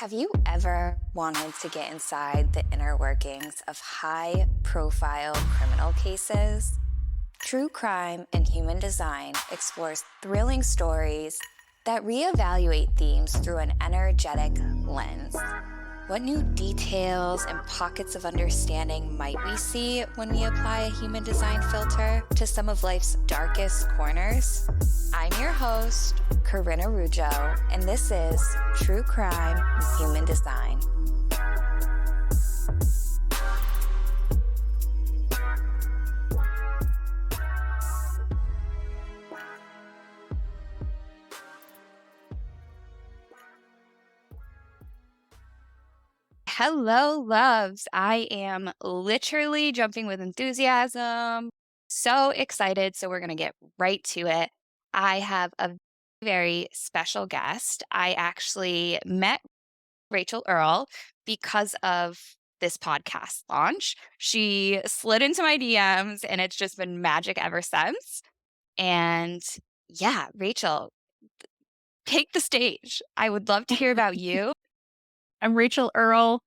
Have you ever wanted to get inside the inner workings of high-profile criminal cases? True Crime and Human Design explores thrilling stories that reevaluate themes through an energetic lens. What new details and pockets of understanding might we see when we apply a human design filter to some of life's darkest corners? I'm your host, Corrine Araujo, and this is True Crime and Human Design. Hello, loves. I am literally jumping with enthusiasm. So excited. So, we're going to get right to it. I have a very special guest. I actually met Rachel Earl because of this podcast launch. She slid into my DMs and it's just been magic ever since. And yeah, Rachel, take the stage. I would love to hear about you. I'm Rachel Earl.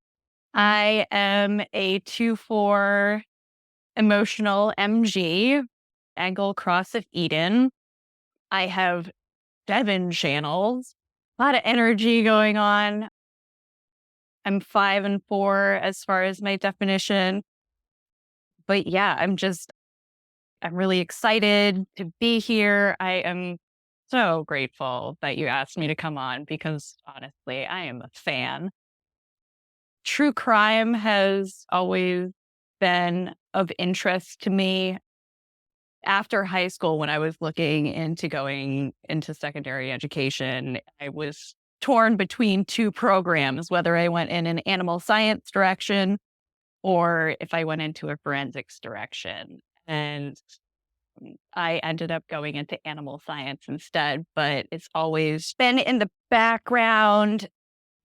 I am a 2/4 emotional MG, angle cross of Eden. I have 7 channels, a lot of energy going on. I'm 5 and 4 as far as my definition. But yeah, I'm really excited to be here. I am so grateful that you asked me to come on because honestly, I am a fan. True crime has always been of interest to me. After high school, when I was looking into going into secondary education, I was torn between 2 programs, whether I went in an animal science direction or if I went into a forensics direction. And I ended up going into animal science instead, but it's always been in the background.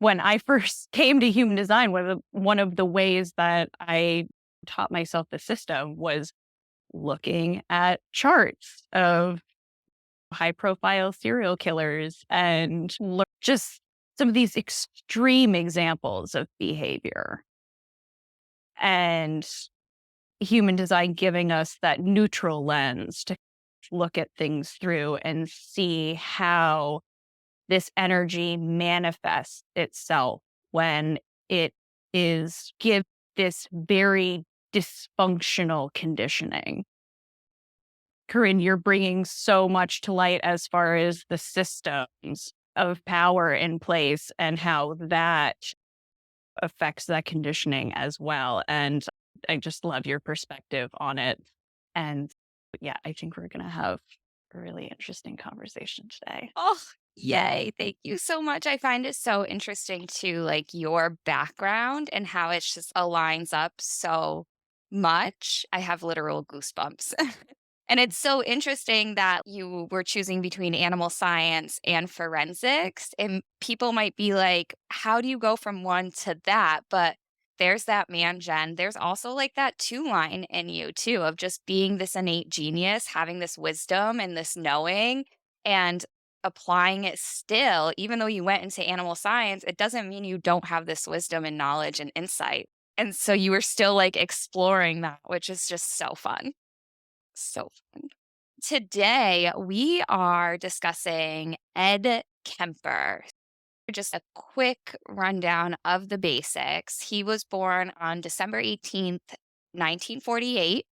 When I first came to human design, one of the ways that I taught myself the system was looking at charts of high profile serial killers and just some of these extreme examples of behavior. And human design giving us that neutral lens to look at things through and see how this energy manifests itself when it is give this very dysfunctional conditioning. Corinne, you're bringing so much to light as far as the systems of power in place and how that affects that conditioning as well. And I just love your perspective on it. And yeah, I think we're going to have a really interesting conversation today. Oh, yay. Thank you so much. I find it so interesting too, like your background and how it just aligns up so much. I have literal goosebumps. And it's so interesting that you were choosing between animal science and forensics. And people might be like, how do you go from one to that? But there's that man, Jen. There's also like that two line in you too of just being this innate genius, having this wisdom and this knowing and applying it still. Even though you went into animal science, it doesn't mean you don't have this wisdom and knowledge and insight. And so you were still like exploring that, which is just so fun. So fun. Today, we are discussing Ed Kemper. Just a quick rundown of the basics. He was born on December 18th, 1948,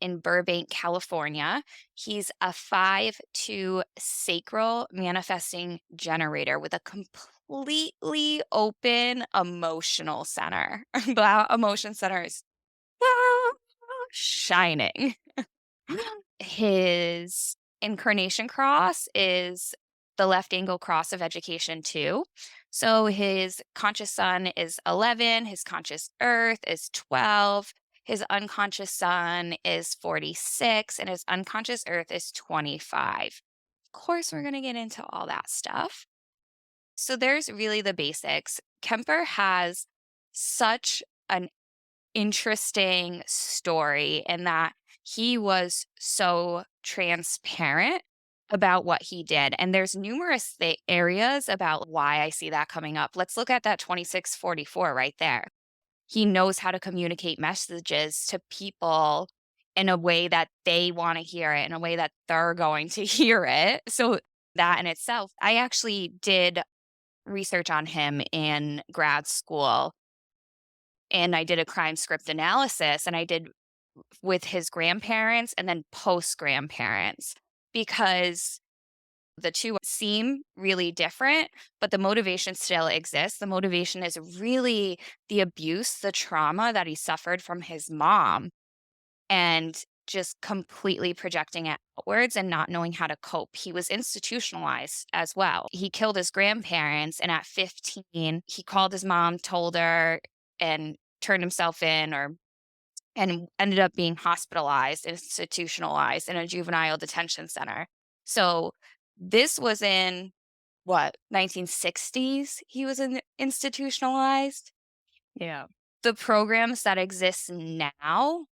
in Burbank, California. He's a 5-2 sacral manifesting generator with a completely open emotional center. The emotion center is shining. His incarnation cross is the left angle cross of education too. So his conscious sun is 11, his conscious earth is 12, his unconscious sun is 46, and his unconscious earth is 25. Of course, we're going to get into all that stuff. So there's really the basics. Kemper has such an interesting story in that he was so transparent about what he did. And there's numerous areas about why I see that coming up. Let's look at that 2644 right there. He knows how to communicate messages to people in a way that they want to hear it, in a way that they're going to hear it. So that in itself, I actually did research on him in grad school, and I did a crime script analysis, and I did with his grandparents and then post grandparents, because the two seem really different, but the motivation still exists. The motivation is really the abuse, the trauma that he suffered from his mom, and just completely projecting it outwards and not knowing how to cope. He was institutionalized as well. He killed his grandparents, and at 15, he called his mom, told her, and turned himself in, or and ended up being hospitalized, institutionalized in a juvenile detention center. So this was in what, 1960s he was institutionalized. Yeah. The programs that exist now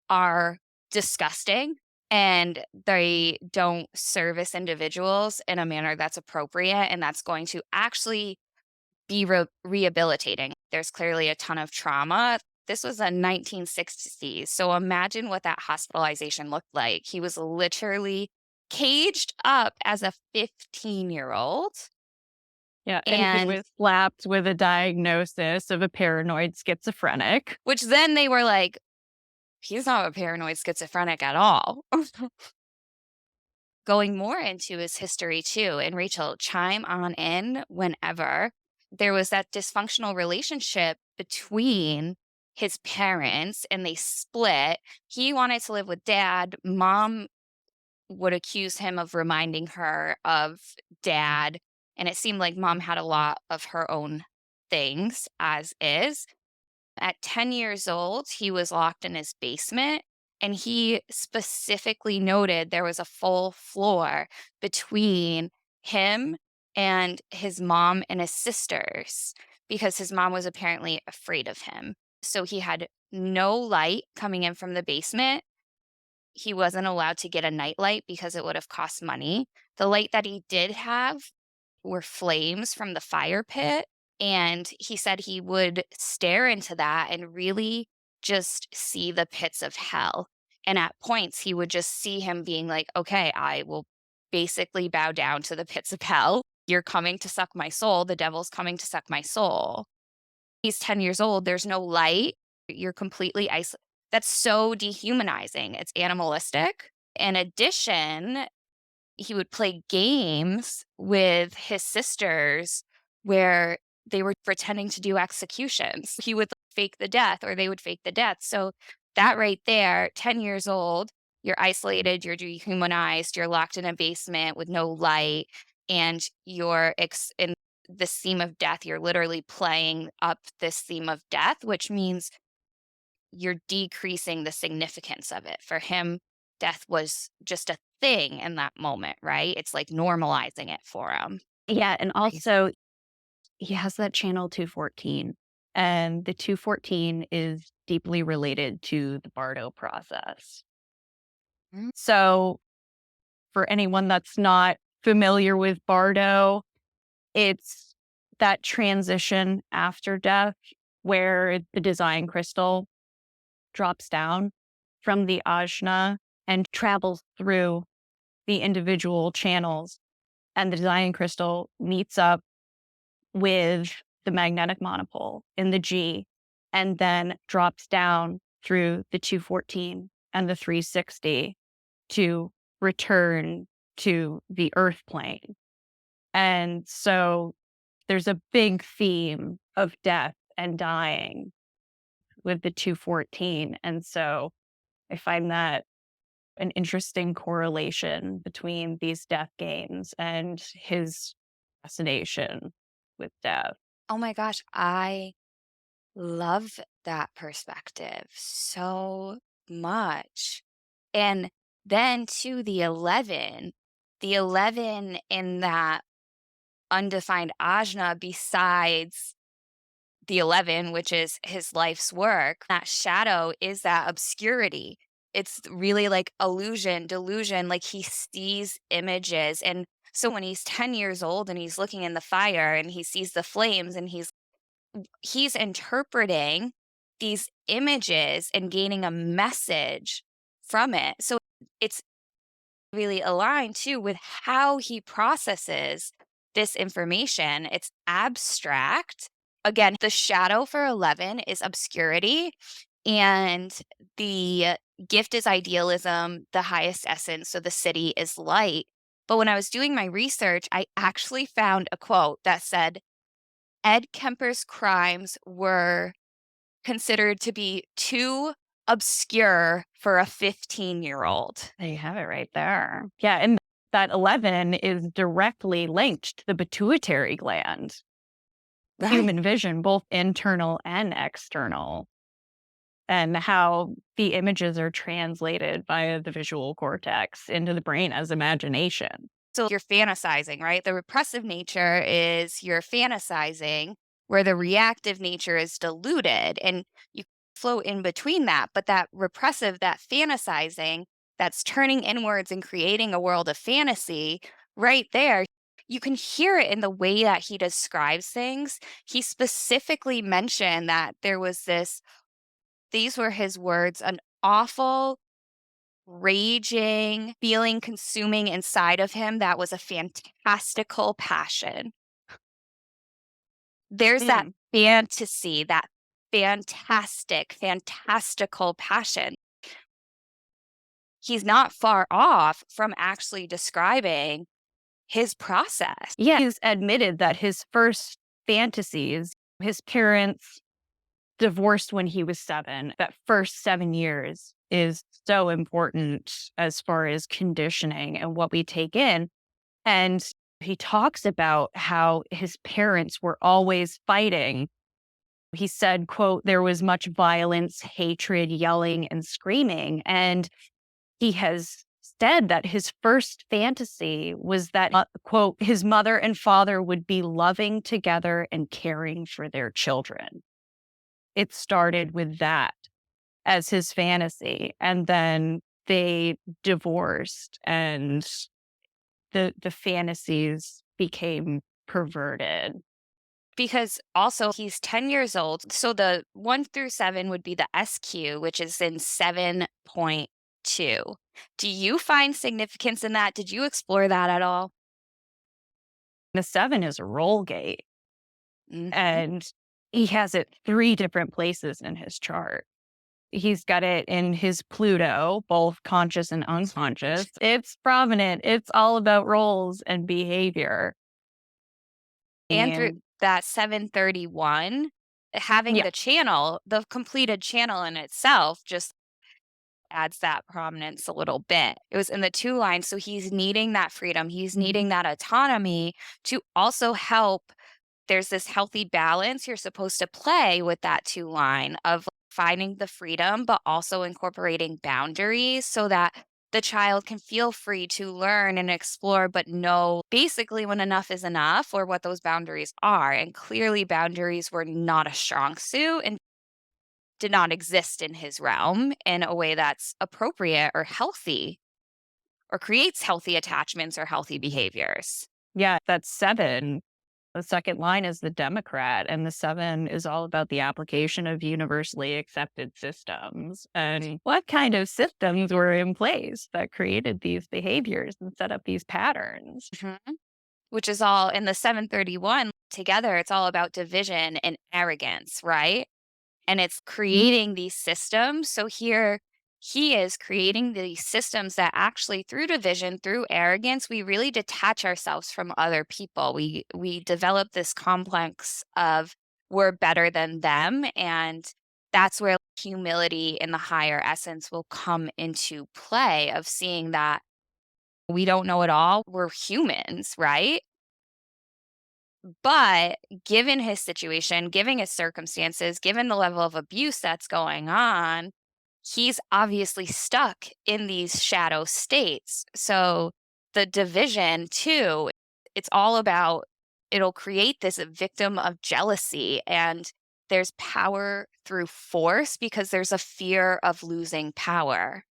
are disgusting, and they don't service individuals in a manner that's appropriate and that's going to actually be rehabilitating. There's clearly a ton of trauma. This was a 1960s, so imagine what that hospitalization looked like. He was literally caged up as a 15-year-old, Yeah, and he and was slapped with a diagnosis of a paranoid schizophrenic. which then they were like, "He's not a paranoid schizophrenic at all." Going more into his history too, and Rachel, chime on in whenever. There was that dysfunctional relationship between his parents, and they split. He wanted to live with dad. Mom would accuse him of reminding her of dad, and it seemed like mom had a lot of her own things as is. At 10 years old, he was locked in his basement, and he specifically noted there was a full floor between him and his mom and his sisters, because his mom was apparently afraid of him. So he had no light coming in from the basement. He wasn't allowed to get a nightlight because it would have cost money. The light that he did have were flames from the fire pit, and he said he would stare into that and really just see the pits of hell. And at points, he would just see him being like, "Okay, I will basically bow down to the pits of hell. You're coming to suck my soul. The devil's coming to suck my soul." He's 10 years old, there's no light, you're completely isolated. That's so dehumanizing, it's animalistic. In addition, he would play games with his sisters where they were pretending to do executions. He would fake the death, or they would fake the death. So that right there, 10 years old, you're isolated, you're dehumanized, you're locked in a basement with no light, and you're in this theme of death. You're literally playing up this theme of death, which means you're decreasing the significance of it. For him, death was just a thing in that moment, right? It's like normalizing it for him. Yeah, and Crazy. also he has that channel 214, and the 214 is deeply related to the Bardo process. Mm. So, for anyone that's not familiar with Bardo, it's that transition after death where the design crystal drops down from the ajna and travels through the individual channels, and the design crystal meets up with the magnetic monopole in the G, and then drops down through the 214 and the 360 to return to the earth plane. And so there's a big theme of death and dying with the 214. And so I find that an interesting correlation between these death games and his fascination with death. Oh my gosh, I love that perspective so much. And then to the 11 in that undefined ajna, besides the 11, which is his life's work, that shadow is that obscurity. it's really like illusion, delusion, like he sees images. And so when he's 10 years old and he's looking in the fire and he sees the flames and he's interpreting these images and gaining a message from it. So it's really aligned too with how he processes this information. It's abstract. Again, the shadow for 11 is obscurity, and the gift is idealism, the highest essence. So the city is light. But when I was doing my research, I actually found a quote that said Ed Kemper's crimes were considered to be too obscure for a 15-year-old. There you have it right there. Yeah, and that 11 is directly linked to the pituitary gland, Right. human vision, both internal and external, and how the images are translated via the visual cortex into the brain as imagination. So you're fantasizing, right? The repressive nature is you're fantasizing, where the reactive nature is diluted, and you flow in between that. But that repressive, that fantasizing, that's turning inwards and creating a world of fantasy right there. You can hear it in the way that he describes things. He specifically mentioned that there was these were his words, an awful raging feeling consuming inside of him that was a fantastical passion. There's that Mm. fantasy, that fantastical passion. He's not far off from actually describing his process. Yeah, he's admitted that his first fantasies, his parents divorced when he was 7. That first 7 years is so important as far as conditioning and what we take in. And he talks about how his parents were always fighting. He said, quote, there was much violence, hatred, yelling, and screaming. And he has said that his first fantasy was that, quote, his mother and father would be loving together and caring for their children. It started with that as his fantasy. And then they divorced and the fantasies became perverted. Because also he's 10 years old. So the 1 through 7 would be the SQ, which is in 7.2. Do you find significance in that? Did you explore that at all? The 7 is a roll gate, Mhm. and he has it 3 different places in his chart. He's got it in his Pluto, both conscious and unconscious. It's prominent. It's all about roles and behavior. And through And that 731, having yeah. the channel, the completed channel in itself just adds that prominence a little bit. It was in the 2 lines, so he's needing that freedom, he's Mhm. needing that autonomy to also help. There's this healthy balance you're supposed to play with that 2 line of finding the freedom, but also incorporating boundaries so that the child can feel free to learn and explore, but know basically when enough is enough or what those boundaries are. And clearly, boundaries were not a strong suit and did not exist in his realm in a way that's appropriate or healthy or creates healthy attachments or healthy behaviors. Yeah, that's 7. The second line is the Democrat, and the 7 is all about the application of universally accepted systems. And what kind of systems were in place that created these behaviors and set up these patterns? Mhm. Which is all in the 731 together, it's all about division and arrogance, right? And it's Mhm. creating these systems. So here he is creating these systems that actually through division, through arrogance, we really detach ourselves from other people. We develop this complex of we're better than them. And that's where humility in the higher essence will come into play of seeing that we don't know it all. We're humans, right? But given his situation, given his circumstances, given the level of abuse that's going on, he's obviously stuck in these shadow states. So the division, too, it's all about it'll create this victim of jealousy. And there's power through force because there's a fear of losing power.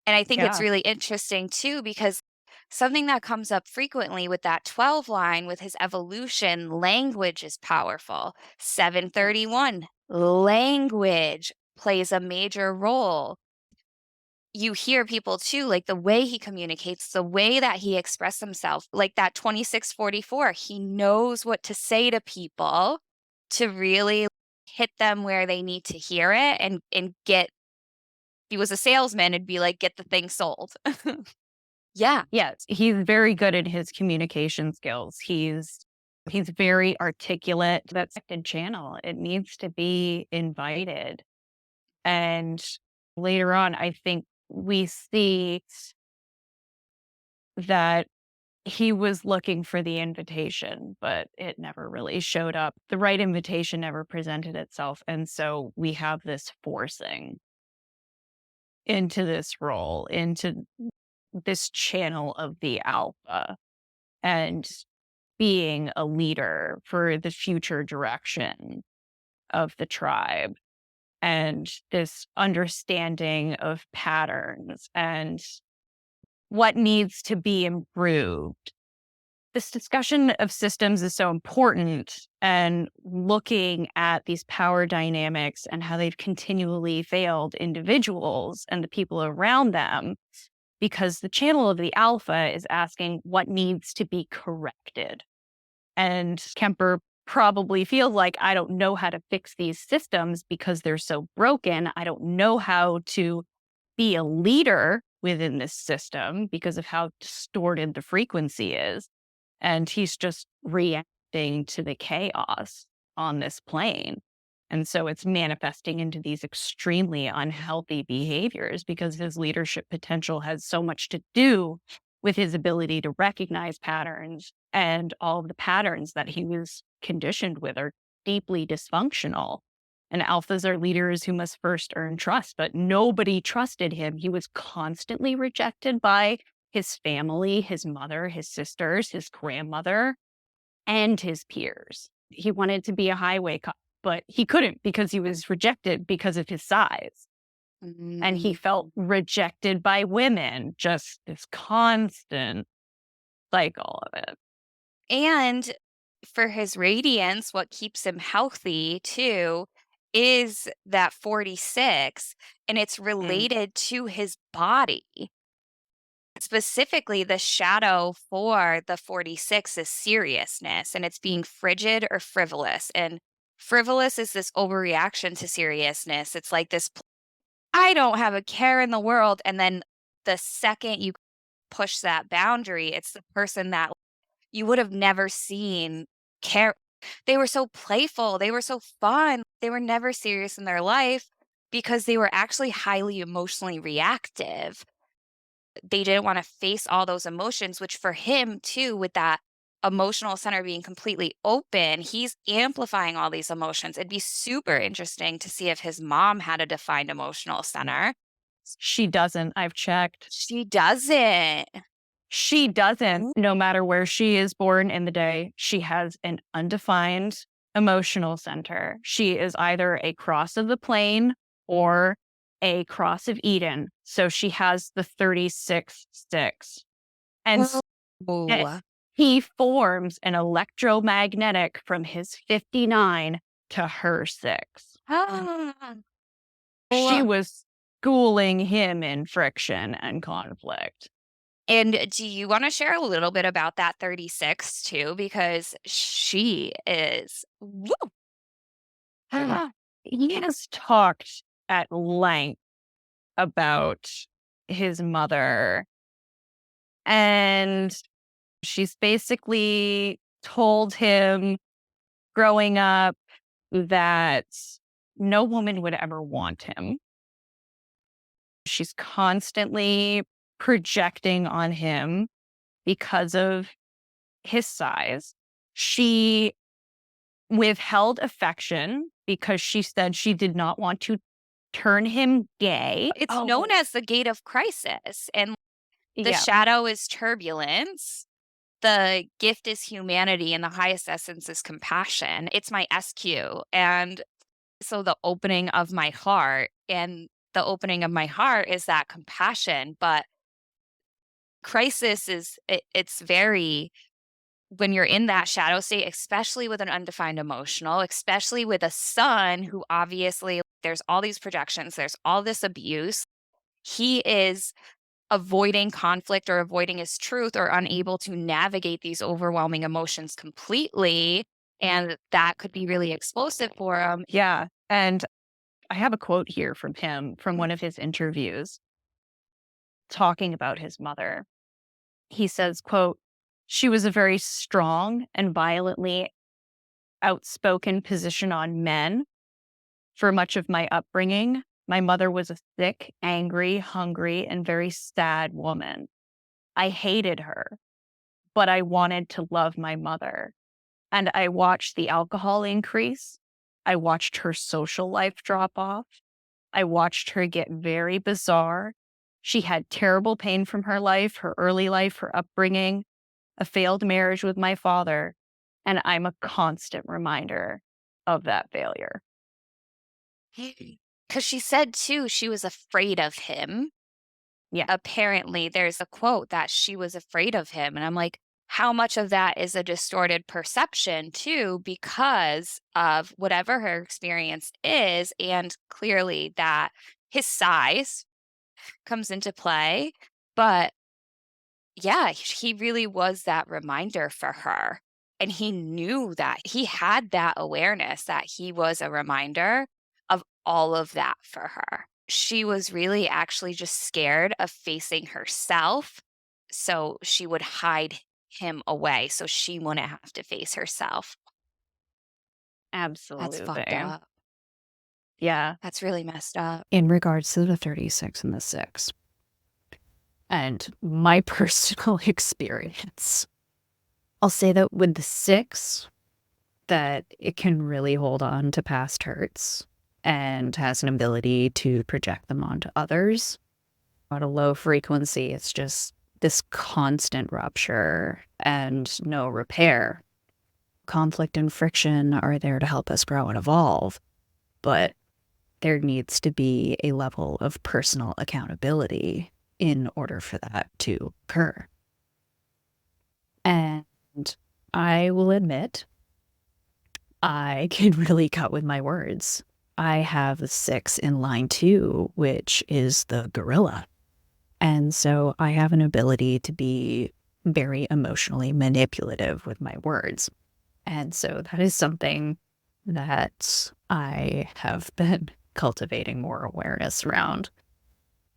And I think it's Yeah. really interesting too, because something that comes up frequently with that 12 line with his evolution, language is powerful. Yeah. 731, language plays a major role. You hear people too, like the way he communicates, the way that he expressed himself, like that 2644, he knows what to say to people to really hit them where they need to hear it and get, if he was a salesman, it'd be like, get the thing sold. Yeah. Yes, he's very good at his communication skills. He's very articulate. That's a channel. It needs to be invited. And later on, I think we see that he was looking for the invitation, but it never really showed up. The right invitation never presented itself. And so we have this forcing into this role, into this channel of the alpha and being a leader for the future direction of the tribe and this understanding of patterns and what needs to be improved. This discussion of systems is so important and looking at these power dynamics and how they've continually failed individuals and the people around them because the channel of the alpha is asking what needs to be corrected. And Kemper probably feels like I don't know how to fix these systems because they're so broken. I don't know how to be a leader within this system because of how distorted the frequency is. And he's just reacting to the chaos on this plane. And so it's manifesting into these extremely unhealthy behaviors because his leadership potential has so much to do with his ability to recognize patterns. And all of the patterns that he was conditioned with are deeply dysfunctional. And alphas are leaders who must first earn trust, but nobody trusted him. He was constantly rejected by his family, his mother, his sisters, his grandmother, and his peers. He wanted to be a highway cop, but he couldn't because he was rejected because of his size. And he Mm. felt rejected by women, just this constant cycle of it. And for his radiance, what keeps him healthy too is that 46, and it's Mm. related to his body. Specifically, the shadow for the 46 is seriousness, and it's being frigid or frivolous. And frivolous is this overreaction to seriousness. It's like this, I don't have a care in the world. And then the second you push that boundary, it's the person that you would have never seen care. They were so playful, they were so fun, they were never serious in their life because they were actually highly emotionally reactive. They didn't wanna face all those emotions, which for him too, with that emotional center being completely open, he's amplifying all these emotions. It'd be super interesting to see if his mom had a defined emotional center. She doesn't. I've checked. She doesn't. She doesn't, no matter where she is born in the day, she has an undefined emotional center. She is either a cross of the plane or a cross of Eden. So she has the 36 6. And it, Oh. he forms an electromagnetic from his 59 to her 6. Ah. She Oh. was schooling him in friction and conflict. And do you wanna share a little bit about that 36 too? Because she is woo! Ah, he has talked at length about his mother, and she's basically told him growing up that no woman would ever want him. She's constantly projecting on him because of his size. She withheld affection because she said she did not want to turn him gay. It's known Oh, as the gate of crisis, and the yeah. shadow is turbulence, the gift is humanity, and the highest essence is compassion. It's my SQ, and so the opening of my heart, and the opening of my heart is that compassion, but crisis is it's very when you're in that shadow state, especially with an undefined emotional, especially with a son who obviously there's all these projections, there's all this abuse. He is avoiding conflict or avoiding his truth or unable to navigate these overwhelming emotions completely. And that could be really explosive for him. Yeah. And I have a quote here from him from Mm, one of his interviews talking about his mother. He says, quote, "She was a very strong and violently outspoken position on men for much of my upbringing. My mother was a sick, angry, hungry, and very sad woman. I hated her, but I wanted to love my mother. And I watched the alcohol increase. I watched her social life drop off. I watched her get very bizarre. She had terrible pain from her life, her early life, her upbringing, a failed marriage with my father, and I'm a constant reminder of that failure." because she said too, she was afraid of him. Yeah, Apparently, there's a quote that she was afraid of him. And I'm like, how much of that is a distorted perception too, because of whatever her experience is? And clearly that his size comes into play. But yeah, he really was that reminder for her. And he knew that he had that awareness that he was a reminder of all of that for her. She was really actually just scared of facing herself. So she would hide him away so she wouldn't have to face herself. That's fucked absolutely. up. Yeah, That's really messed up. in regards to the 36 and the 6 and my personal experience. I'll say that with the 6, that it can really hold on to past hurts and has an ability to project them onto others. At a low frequency, it's just this constant rupture and no repair. Conflict and friction are there to help us grow and evolve, but there needs to be a level of personal accountability in order for that to occur. And I will admit, I can really cut with my words. I have a 6 in line 2, which is the gorilla. And so I have an ability to be very emotionally manipulative with my words. And so that is something that I have been cultivating more awareness around.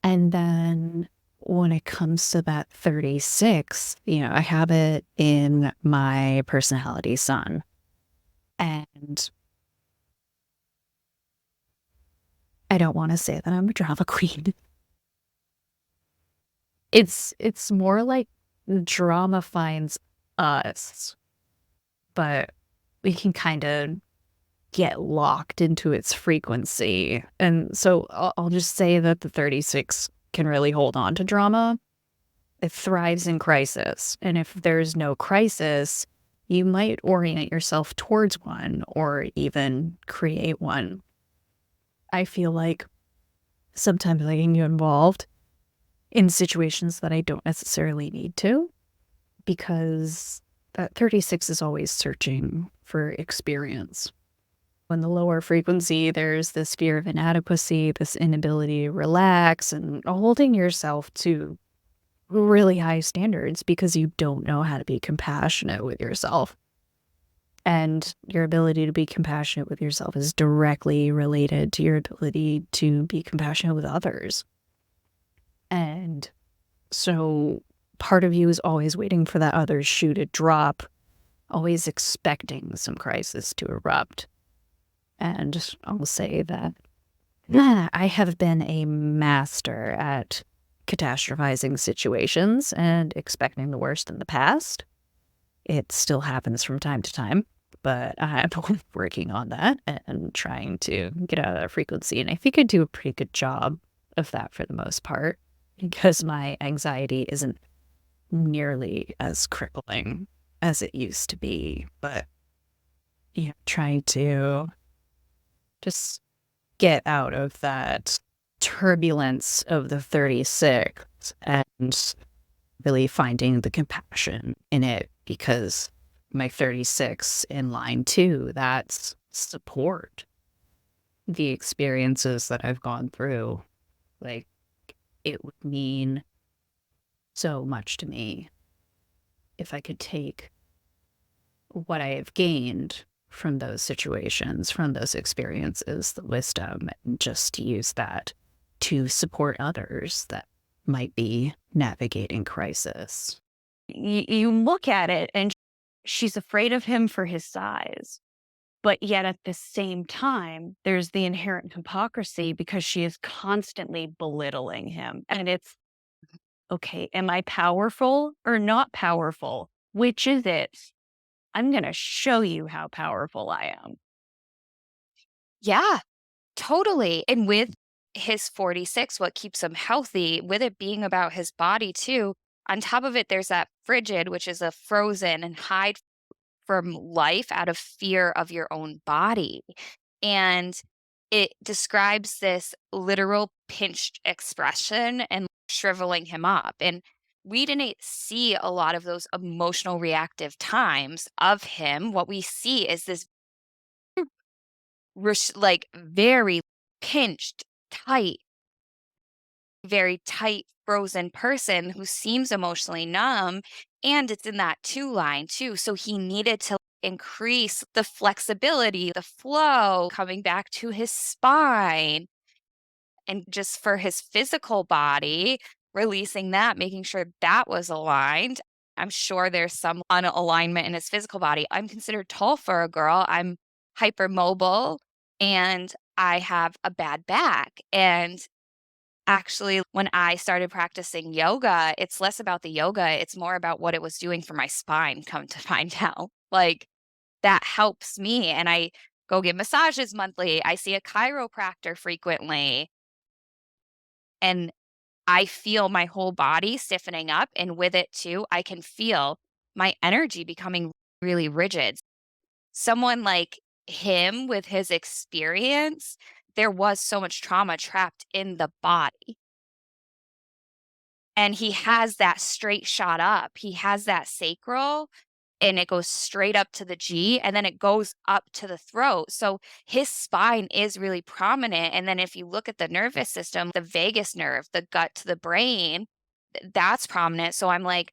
And then when it comes to that 36, I have it in my personality sun. And I don't want to say that I'm a drama queen. It's more like drama finds us, but we can kind of get locked into its frequency. And so I'll just say that the 36 can really hold on to drama. It thrives in crisis. And if there's no crisis, you might orient yourself towards one or even create one. I feel like sometimes I can get involved in situations that I don't necessarily need to because that 36 is always searching for experience. When the lower frequency, there's this fear of inadequacy, this inability to relax, and holding yourself to really high standards because you don't know how to be compassionate with yourself. And your ability to be compassionate with yourself is directly related to your ability to be compassionate with others. And so part of you is always waiting for that other shoe to drop, always expecting some crisis to erupt. And I'll say that I have been a master at catastrophizing situations and expecting the worst in the past. It still happens from time to time, but I'm working on that and trying to get out of that frequency. And I think I do a pretty good job of that for the most part because my anxiety isn't nearly as crippling as it used to be. But trying to just get out of that turbulence of the 36 and really finding the compassion in it because my 36 in line 2, that's support. The experiences that I've gone through, like, it would mean so much to me if I could take what I have gained from those situations, from those experiences, the wisdom, and just use that to support others that might be navigating crisis. You look at it and she's afraid of him for his size. But yet at the same time, there's the inherent hypocrisy because she is constantly belittling him. And it's okay, am I powerful or not powerful? Which is it? I'm going to show you how powerful I am. Yeah, totally. And with his 46, what keeps him healthy, with it being about his body too, on top of it, there's that frigid, which is a frozen and hide from life out of fear of your own body. And it describes this literal pinched expression and shriveling him up. And we didn't see a lot of those emotional reactive times of him. What we see is this like very pinched, tight, very tight, frozen person who seems emotionally numb. And it's in that 2 line too. So he needed to increase the flexibility, the flow coming back to his spine. And just for his physical body, releasing that, making sure that was aligned. I'm sure there's some unalignment in his physical body. I'm considered tall for a girl. I'm hypermobile and I have a bad back. And actually, when I started practicing yoga, it's less about the yoga, it's more about what it was doing for my spine, come to find out. Like, that helps me, and I go get massages monthly, I see a chiropractor frequently, and I feel my whole body stiffening up, and with it too, I can feel my energy becoming really rigid. Someone like him with his experience, there was so much trauma trapped in the body. And he has that straight shot up. He has that sacral and it goes straight up to the G and then it goes up to the throat. So his spine is really prominent. And then if you look at the nervous system, the vagus nerve, the gut to the brain, that's prominent. So I'm like,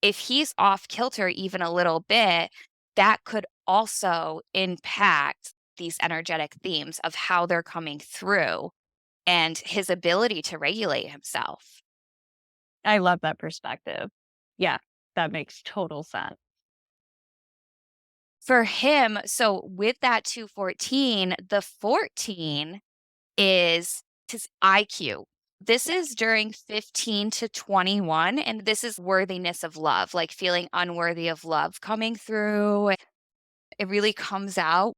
if he's off kilter even a little bit, that could also impact these energetic themes of how they're coming through and his ability to regulate himself. I love that perspective. Yeah, that makes total sense. For him, so with that 214, the 14 is his IQ. This is during 15 to 21, and this is worthiness of love, like feeling unworthy of love coming through. It really comes out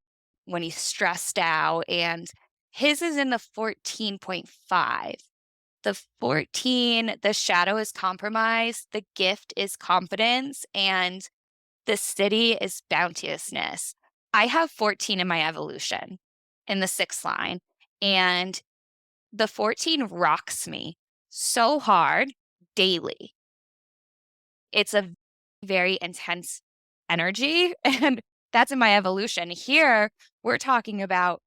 when he's stressed out, and his is in the 14.5. The 14, the shadow is compromise, the gift is confidence, and the city is bounteousness. I have 14 in my evolution in the 6th line, and the 14 rocks me so hard daily. It's a very intense energy, and that's in my evolution. Here, we're talking about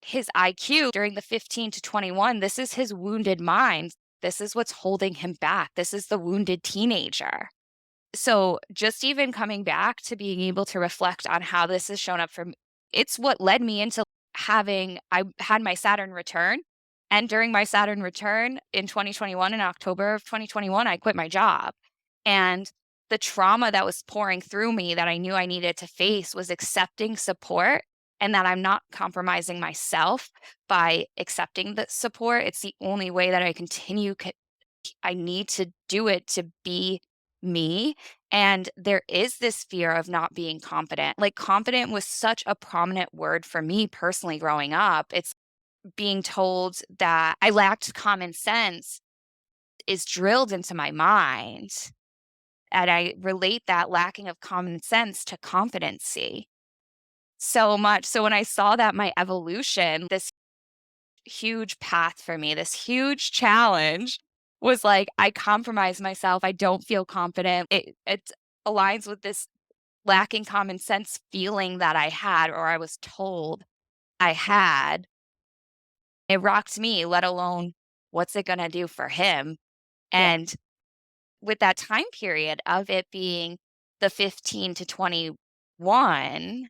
his IQ during the 15 to 21. This is his wounded mind. This is what's holding him back. This is the wounded teenager. So just even coming back to being able to reflect on how this has shown up for me, it's what led me into I had my Saturn return. And during my Saturn return in 2021, in October of 2021, I quit my job. And the trauma that was pouring through me that I knew I needed to face was accepting support and that I'm not compromising myself by accepting the support. It's the only way that I continue. I need to do it to be me. And there is this fear of not being confident. Like, confident was such a prominent word for me personally growing up. It's being told that I lacked common sense is drilled into my mind. And I relate that lacking of common sense to competency so much. So when I saw that my evolution, this huge path for me, this huge challenge was like, I compromise myself. I don't feel confident. It aligns with this lacking common sense feeling that I had, or I was told I had. It rocked me, let alone what's it going to do for him. Yeah. And with that time period of it being the 15 to 21,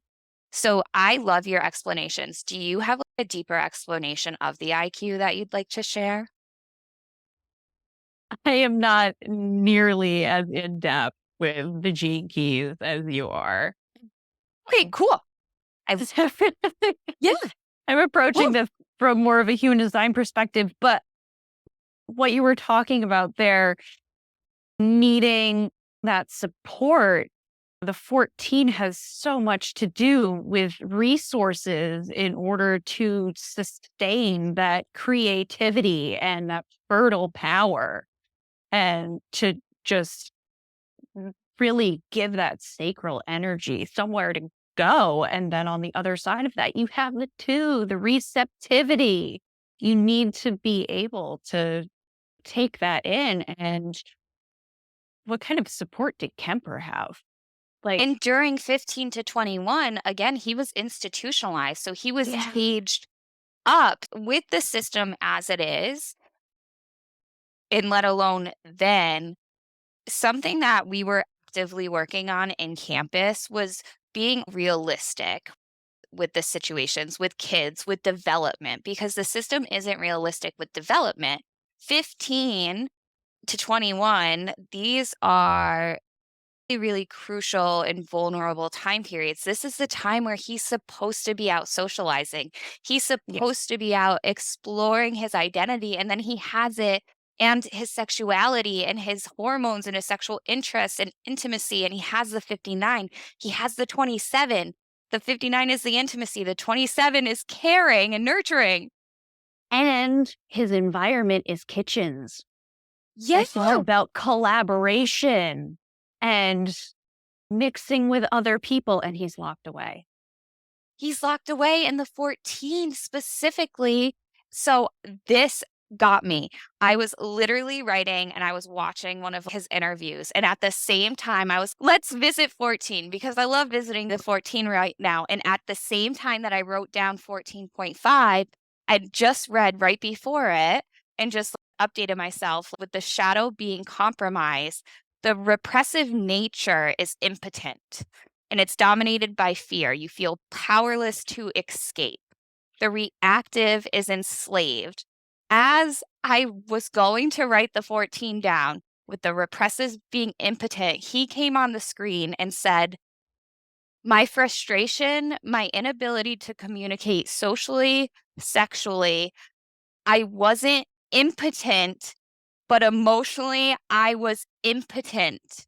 so I love your explanations. Do you have like, a deeper explanation of the IQ that you'd like to share? I am not nearly as in depth with the gene keys as you are. Okay, cool. I yeah, I'm approaching cool. this from more of a human design perspective, but what you were talking about there, needing that support, the 14 has so much to do with resources in order to sustain that creativity and that fertile power and to just really give that sacral energy somewhere to go. And then on the other side of that, you have the two, the receptivity. You need to be able to take that in. And what kind of support did Kemper have? Like, And during 15 to 21, again, he was institutionalized. So he was yeah, caged up with the system as it is, and let alone then. Something that we were actively working on in campus was being realistic with the situations, with kids, with development, because the system isn't realistic with development. 15 to 21, these are really crucial and vulnerable time periods. This is the time where he's supposed to be out socializing. He's yes, supposed to be out exploring his identity, and then he has it and his sexuality and his hormones and his sexual interests and intimacy. And he has the 59, he has the 27. The 59 is the intimacy, the 27 is caring and nurturing. and his environment is kitchens. Yeah. It's all about collaboration and mixing with other people, and he's locked away. He's locked away in the 14 specifically. So this got me. I was literally writing and I was watching one of his interviews. And at the same time, I was, let's visit 14 because I love visiting the 14 right now. And at the same time that I wrote down 14.5, I just read right before it and just updated myself with the shadow being compromised. The repressive nature is impotent and it's dominated by fear. You feel powerless to escape. The reactive is enslaved. As I was going to write the 14 down, with the repressive being impotent, he came on the screen and said, my frustration, my inability to communicate socially, sexually, I wasn't impotent, but emotionally, I was impotent.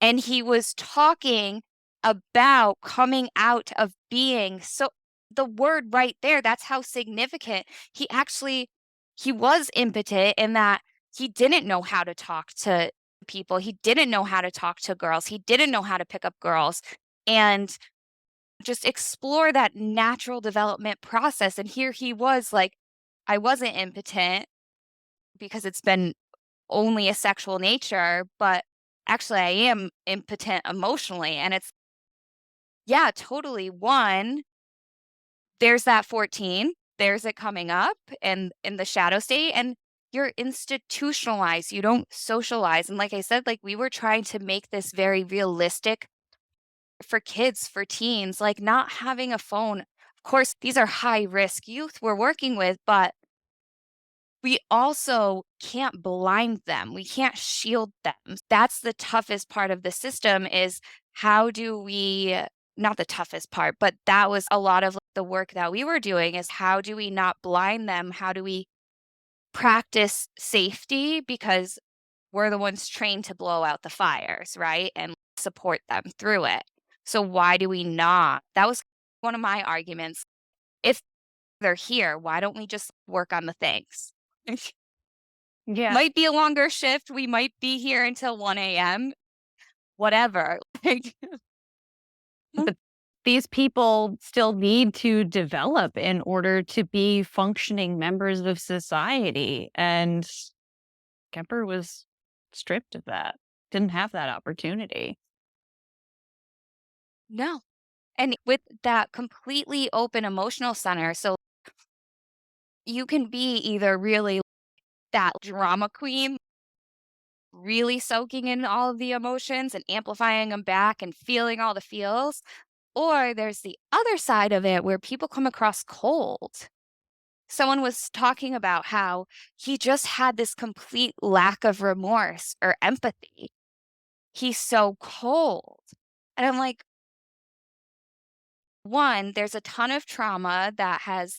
And he was talking about coming out of being so the word right there, that's how significant. He was impotent in that he didn't know how to talk to people. He didn't know how to talk to girls. He didn't know how to pick up girls and just explore that natural development process. And here he was like, I wasn't impotent because it's been only a sexual nature, but actually I am impotent emotionally. And it's, yeah, totally. One, there's that 14, there's it coming up and in the shadow state, and you're institutionalized. You don't socialize. And like I said, like we were trying to make this very realistic for kids, for teens, like not having a phone. Of course, these are high risk youth we're working with, but we also can't blind them. We can't shield them. That's the toughest part of the system is how do we not the toughest part, but that was a lot of the work that we were doing is how do we not blind them? How do we practice safety because we're the ones trained to blow out the fires, right? And support them through it. So why do we not? That was one of my arguments. If they're here, why don't we just work on the things? Yeah. Might be a longer shift, we might be here until 1 AM, whatever, like these people still need to develop in order to be functioning members of society. And Kemper was stripped of that, didn't have that opportunity. No. And with that completely open emotional center, so you can be either really that drama queen, really soaking in all of the emotions and amplifying them back and feeling all the feels, or there's the other side of it where people come across cold. Someone was talking about how he just had this complete lack of remorse or empathy. He's so cold. And I'm like, one, there's a ton of trauma that has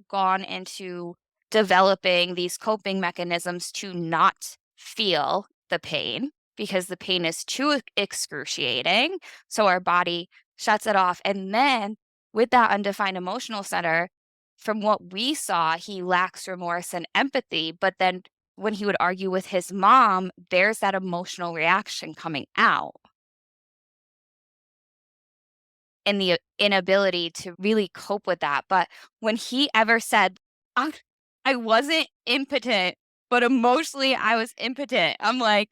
gone into developing these coping mechanisms to not feel the pain because the pain is too excruciating. So our body shuts it off. And then with that undefined emotional center, from what we saw, he lacks remorse and empathy. But then when he would argue with his mom, there's that emotional reaction coming out and the inability to really cope with that. But when he ever said, I, I wasn't impotent, but emotionally I was impotent, I'm like,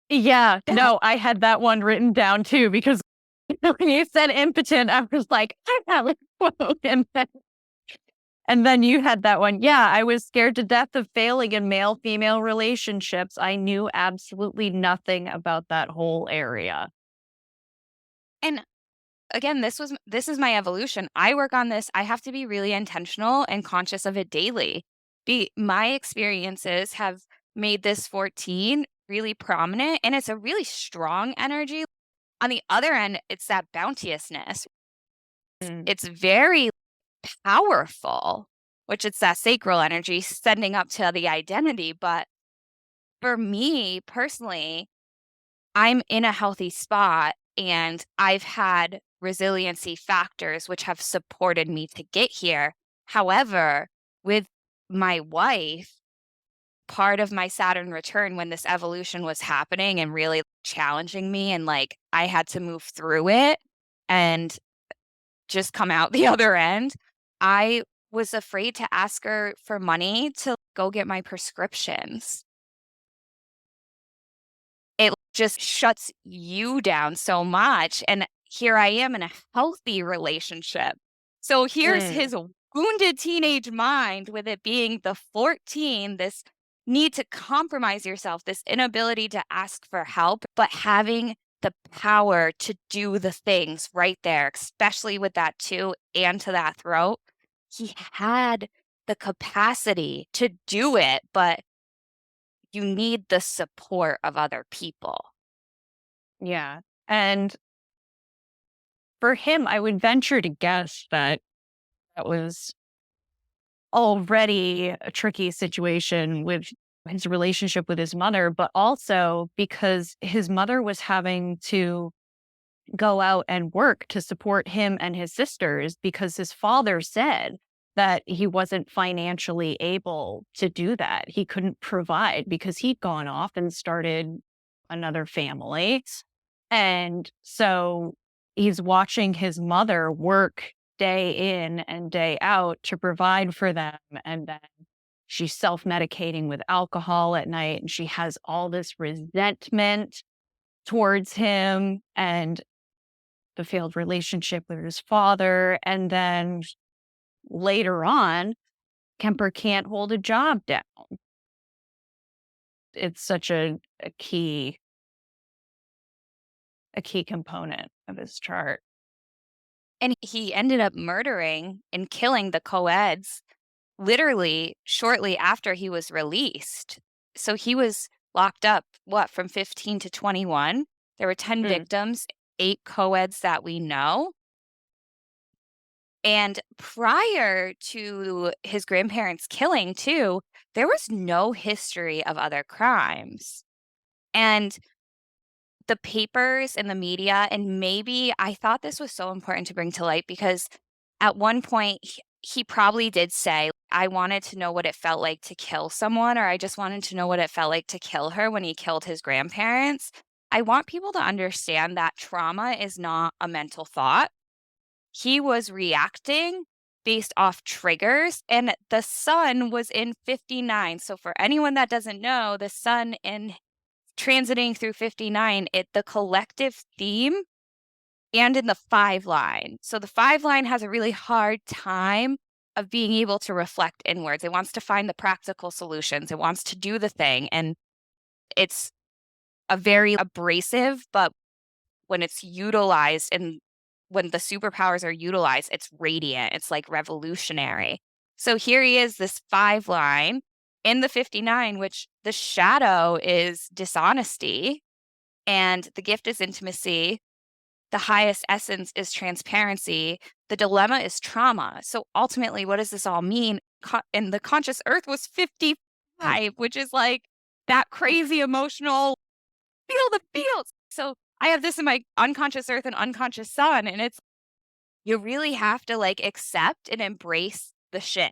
Yeah, that no, I had that one written down too because when you said impotent, I was like, I have a quote. And then you had that one. Yeah, I was scared to death of failing in male female relationships. I knew absolutely nothing about that whole area. and again, this is my evolution. I work on this. I have to be really intentional and conscious of it daily. My experiences have made this 14 really prominent and it's a really strong energy. On the other end, it's that bounteousness. Mm. It's very powerful, which it's that sacral energy sending up to the identity. But for me personally, I'm in a healthy spot and I've had resiliency factors which have supported me to get here. However, with my wife, part of my Saturn return when this evolution was happening and really challenging me, and like I had to move through it and just come out the other end, I was afraid to ask her for money to go get my prescriptions. It just shuts you down so much, and here I am in a healthy relationship. So here's Mm. his wounded teenage mind with it being the 14, this need to compromise yourself, this inability to ask for help, but having the power to do the things right there, especially with that 2 and to that throat. He had the capacity to do it, but you need the support of other people. Yeah. And for him, I would venture to guess that that was already a tricky situation with his relationship with his mother, but also because his mother was having to go out and work to support him and his sisters because his father said that he wasn't financially able to do that. He couldn't provide because he'd gone off and started another family. And so he's watching his mother work day in and day out to provide for them. And then she's self medicating with alcohol at night. And she has all this resentment towards him and the failed relationship with his father. And then later on, Kemper can't hold a job down. It's such a key component of his chart. And he ended up murdering and killing the co-eds literally shortly after he was released. So he was locked up, what, from 15 to 21? There were 10 Mm. victims, 8 co-eds that we know. And prior to his grandparents' killing, too, there was no history of other crimes. And the papers and the media, and maybe I thought this was so important to bring to light because at one point he probably did say, I wanted to know what it felt like to kill someone, or I just wanted to know what it felt like to kill her when he killed his grandparents. I want people to understand that trauma is not a mental thought. he was reacting based off triggers, and the sun was in 59. So for anyone that doesn't know, the sun in transiting through 59, the collective theme and in the 5 line. So the 5 line has a really hard time of being able to reflect inwards. It wants to find the practical solutions. It wants to do the thing, and it's a very abrasive, but when it's utilized and when the superpowers are utilized, it's radiant. It's like revolutionary. So here he is, this 5 line in the 59, which the shadow is dishonesty and the gift is intimacy. The highest essence is transparency. The dilemma is trauma. So ultimately, what does this all mean? And the conscious earth was 55, which is like that crazy emotional feel the feels. So I have this in my unconscious earth and unconscious sun, and it's you really have to like accept and embrace the shit,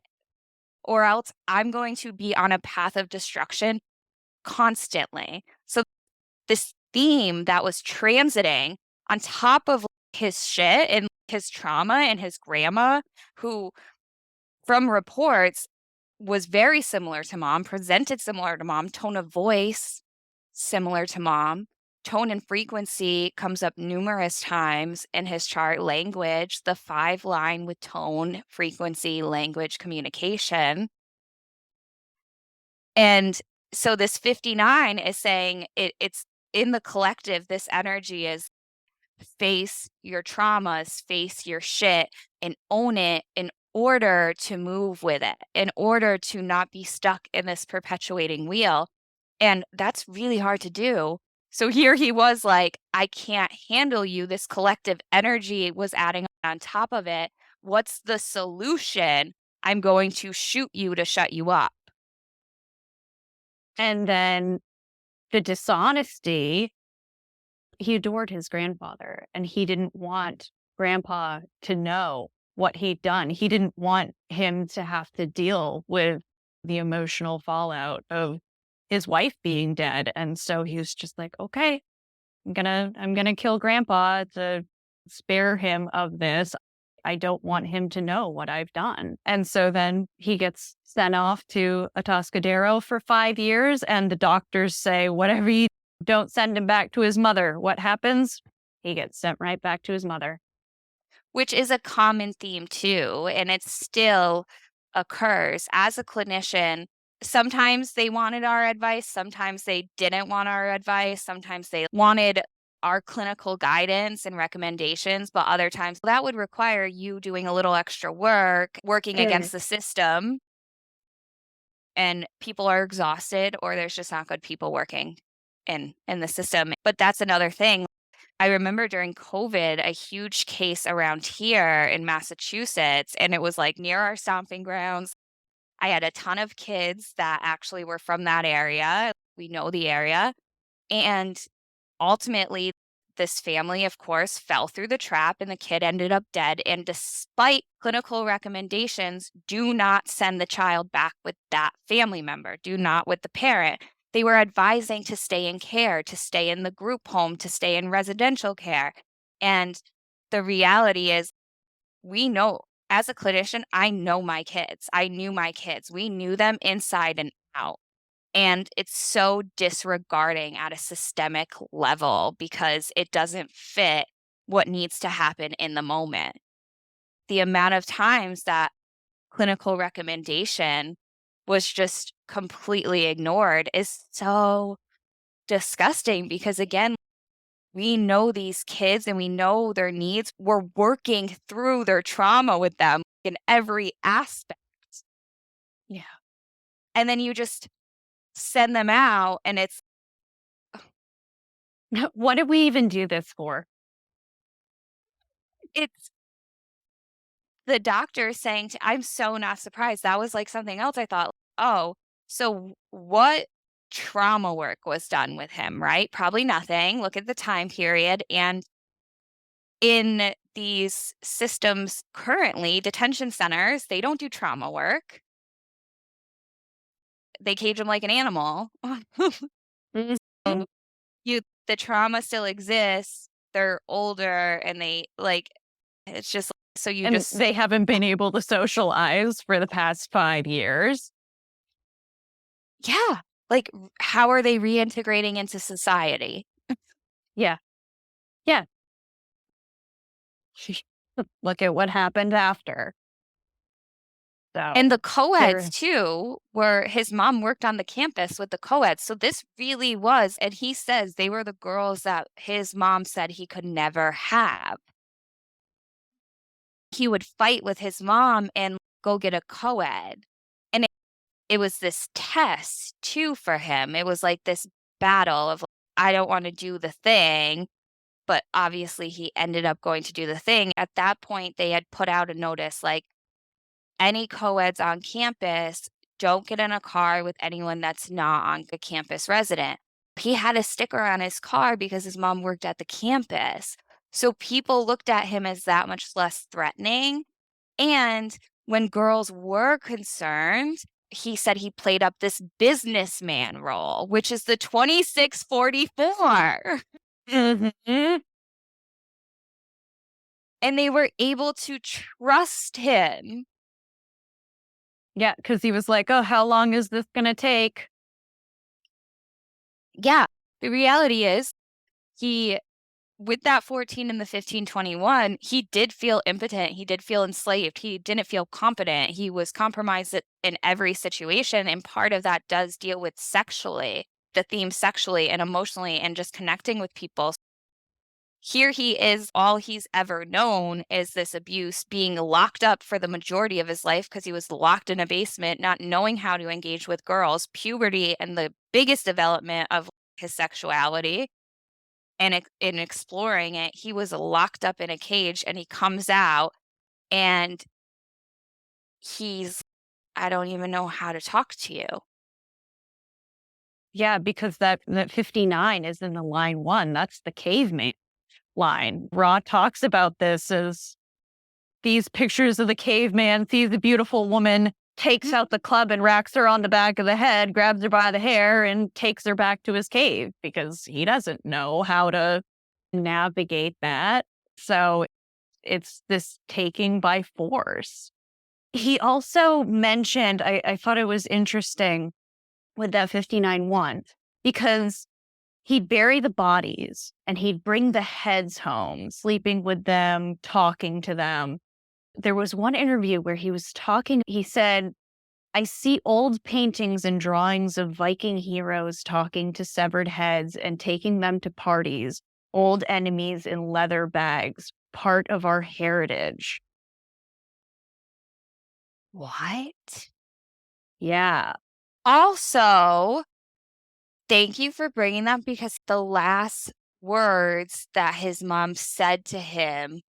or else I'm going to be on a path of destruction constantly. So this theme that was transiting on top of his shit and his trauma and his grandma, who from reports was very similar to mom, presented similar to mom, tone of voice similar to mom. Tone and frequency comes up numerous times in his chart. Language, the 5 line with tone, frequency, language, communication. And so this 59 is saying it's in the collective, this energy is face your traumas, face your shit, and own it in order to move with it, in order to not be stuck in this perpetuating wheel. And that's really hard to do. So here he was like, I can't handle you. This collective energy was adding on top of it. What's the solution? I'm going to shoot you to shut you up. And then the dishonesty, he adored his grandfather and he didn't want grandpa to know what he'd done. He didn't want him to have to deal with the emotional fallout of his wife being dead. And so he was just like, okay, I'm gonna kill grandpa to spare him of this. I don't want him to know what I've done. And so then he gets sent off to Atascadero for 5 years, and the doctors say, whatever you don't send him back to his mother. What happens? He gets sent right back to his mother. Which is a common theme too, and it still occurs. As a clinician, sometimes they wanted our advice, sometimes they didn't want our advice, sometimes they wanted our clinical guidance and recommendations, but other times that would require you doing a little extra work, working Mm. against the system, and people are exhausted or there's just not good people working in the system. But that's another thing. I remember during COVID, a huge case around here in Massachusetts, and it was like near our stomping grounds. I had a ton of kids that actually were from that area. We know the area. And ultimately, this family, of course, fell through the trap and the kid ended up dead. And despite clinical recommendations, do not send the child back with that family member, do not with the parent. They were advising to stay in care, to stay in the group home, to stay in residential care. And the reality is, we know as a clinician, I know my kids. I knew my kids. We knew them inside and out. And it's so disregarding at a systemic level because it doesn't fit what needs to happen in the moment. The amount of times that clinical recommendation was just completely ignored is so disgusting because, again, we know these kids and we know their needs. We're working through their trauma with them in every aspect. Yeah. And then you just send them out and What did we even do this for? it's the doctor saying I'm so not surprised. That was like something else I thought, oh, so what trauma work was done with him, right? Probably nothing. Look at the time period. And in these systems currently, detention centers, they don't do trauma work. They cage him like an animal. Mhm. You the trauma still exists. They're older and they like it's just So you And just they haven't been able to socialize for the past 5 years. yeah, like, how are they reintegrating into society? Yeah. Yeah. Look at what happened after. And So, the co-eds there too, where his mom worked on the campus with the co-eds, so this really was and he says they were the girls that his mom said he could never have. He would fight with his mom and go get a co-ed, and it was this test too for him. It was like this battle of, "I don't wanna do the thing," but obviously he ended up going to do the thing. At that point, they had put out a notice like, "Any co-eds on campus, don't get in a car with anyone that's not on the campus resident." He had a sticker on his car because his mom worked at the campus. So people looked at him as that much less threatening, and when girls were concerned, he said he played up this businessman role, which is the 2644. Mhm. And they were able to trust him. Yeah, because he was like, "Oh, how long is this gonna take?" Yeah. The reality is, he with that 14 and the 1521, he did feel impotent. He did feel enslaved. He didn't feel competent. He was compromised in every situation. And part of that does deal with sexually, the theme sexually and emotionally, and just connecting with people. Here he is, all he's ever known is this abuse, being locked up for the majority of his life because he was locked in a basement, not knowing how to engage with girls, puberty, and the biggest development of his sexuality. And in exploring it, he was locked up in a cage and he comes out and he's, I don't even know how to talk to you. Yeah, because that 59 is in the line 1, that's the caveman line. Ra talks about this as these pictures of the caveman, sees a beautiful woman, takes out the club and racks her on the back of the head, grabs her by the hair, and takes her back to his cave because he doesn't know how to navigate that. So it's this taking by force. He also mentioned, I thought it was interesting with that 59-1 because he'd bury the bodies and he'd bring the heads home, sleeping with them, talking to them. There was one interview where he was talking. He said, I see old paintings and drawings of Viking heroes talking to severed heads and taking them to parties, old enemies in leather bags, part of our heritage. What? Yeah. Also, thank you for bringing that because the last words that his mom said to him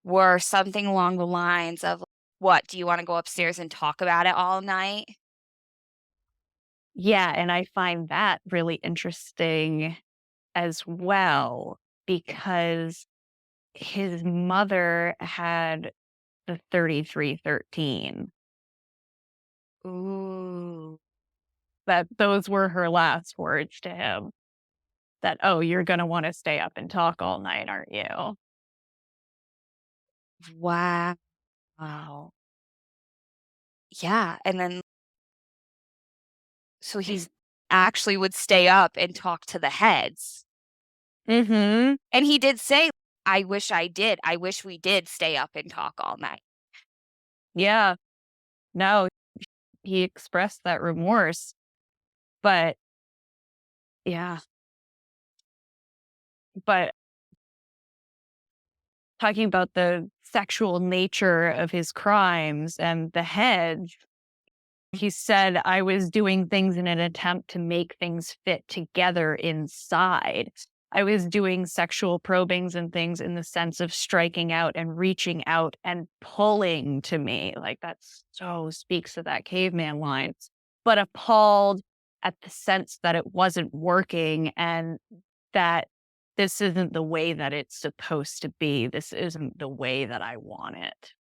were something along the lines of, "What, do you wanna go upstairs and talk about it all night?" Yeah. And I find that really interesting as well because his mother had the 3313. Ooh. That those were her last words to him. That, "Oh, you're gonna wanna stay up and talk all night, aren't you?" Wow. Yeah, and then so he's actually would stay up and talk to the heads. Mhm. And he did say, "I wish I did. I wish we did stay up and talk all night." Yeah. No, he expressed that remorse, but yeah, but talking about the sexual nature of his crimes and the hedge, he said, I was doing things in an attempt to make things fit together inside. I was doing sexual probings and things in the sense of striking out and reaching out and pulling to me. Like that so speaks to that caveman line, but appalled at the sense that it wasn't working and that this isn't the way that it's supposed to be. This isn't the way that I want it.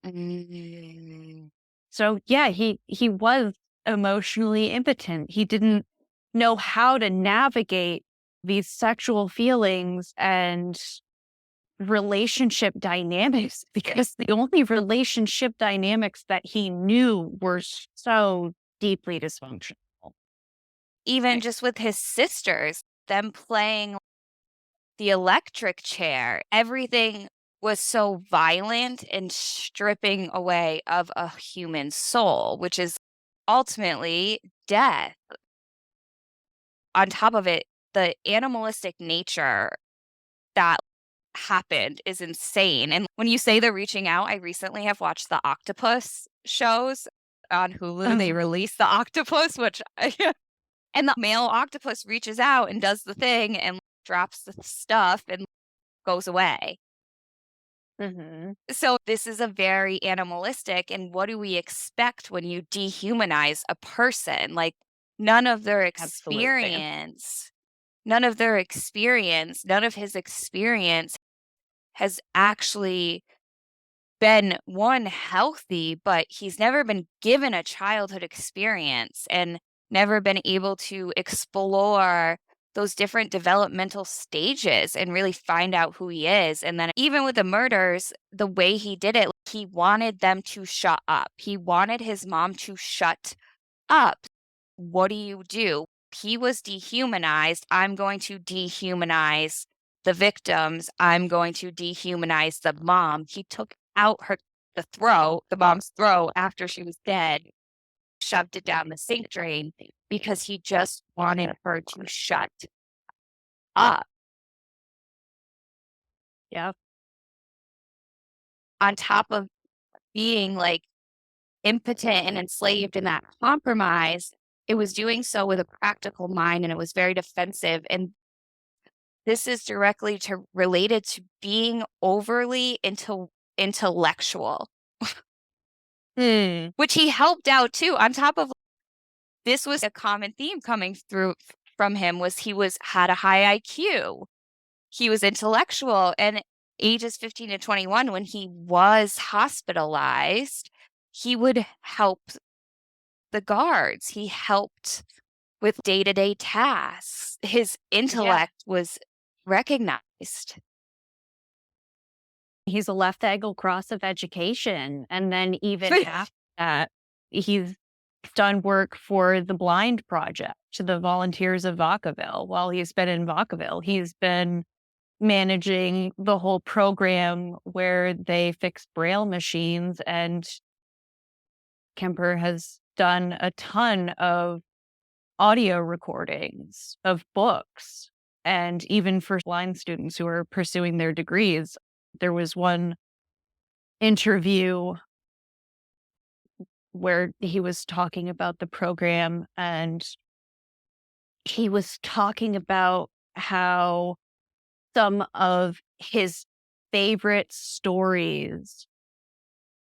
Mm. So yeah, he was emotionally impotent. He didn't know how to navigate these sexual feelings and relationship dynamics because the only relationship dynamics that he knew were so deeply dysfunctional. Even just with his sisters, them playing the electric chair, everything was so violent and stripping away of a human soul, which is ultimately death. On top of it, the animalistic nature that happened is insane. And when you say the reaching out, I recently have watched the octopus shows on Hulu. They released the octopus, which and the male octopus reaches out and does the thing and drops the stuff and goes away. Mhm. So this is a very animalistic, and what do we expect when you dehumanize a person? Like none of their Absolutely. experience, none of his experience has actually been one healthy, but he's never been given a childhood experience and never been able to explore those different developmental stages and really find out who he is. And then even with the murders, the way he did it, he wanted them to shut up. He wanted his mom to shut up. What do you do? He was dehumanized. I'm going to dehumanize the victims. I'm going to dehumanize the mom. He took out the mom's throat after she was dead, shoved it down the sink drain because he just wanted her to shut up. Yeah. On top of being like impotent and enslaved in that compromise, it was doing so with a practical mind and it was very defensive. And this is directly related to being overly intellectual, Hmm. which he helped out too. On top of this was a common theme coming through from him was had a high IQ. He was intellectual and ages 15 to 21 when he was hospitalized, he would help the guards. He helped with day-to-day tasks. His Yeah. intellect was recognized. He's a left angle cross of education. And then even after that, he's done work for the Blind Project, to the volunteers of Vacaville. While he's been in Vacaville, he's been managing the whole program where they fix braille machines, and Kemper has done a ton of audio recordings of books. And even for blind students who are pursuing their degrees, there was one interview where he was talking about the program, and he was talking about how some of his favorite stories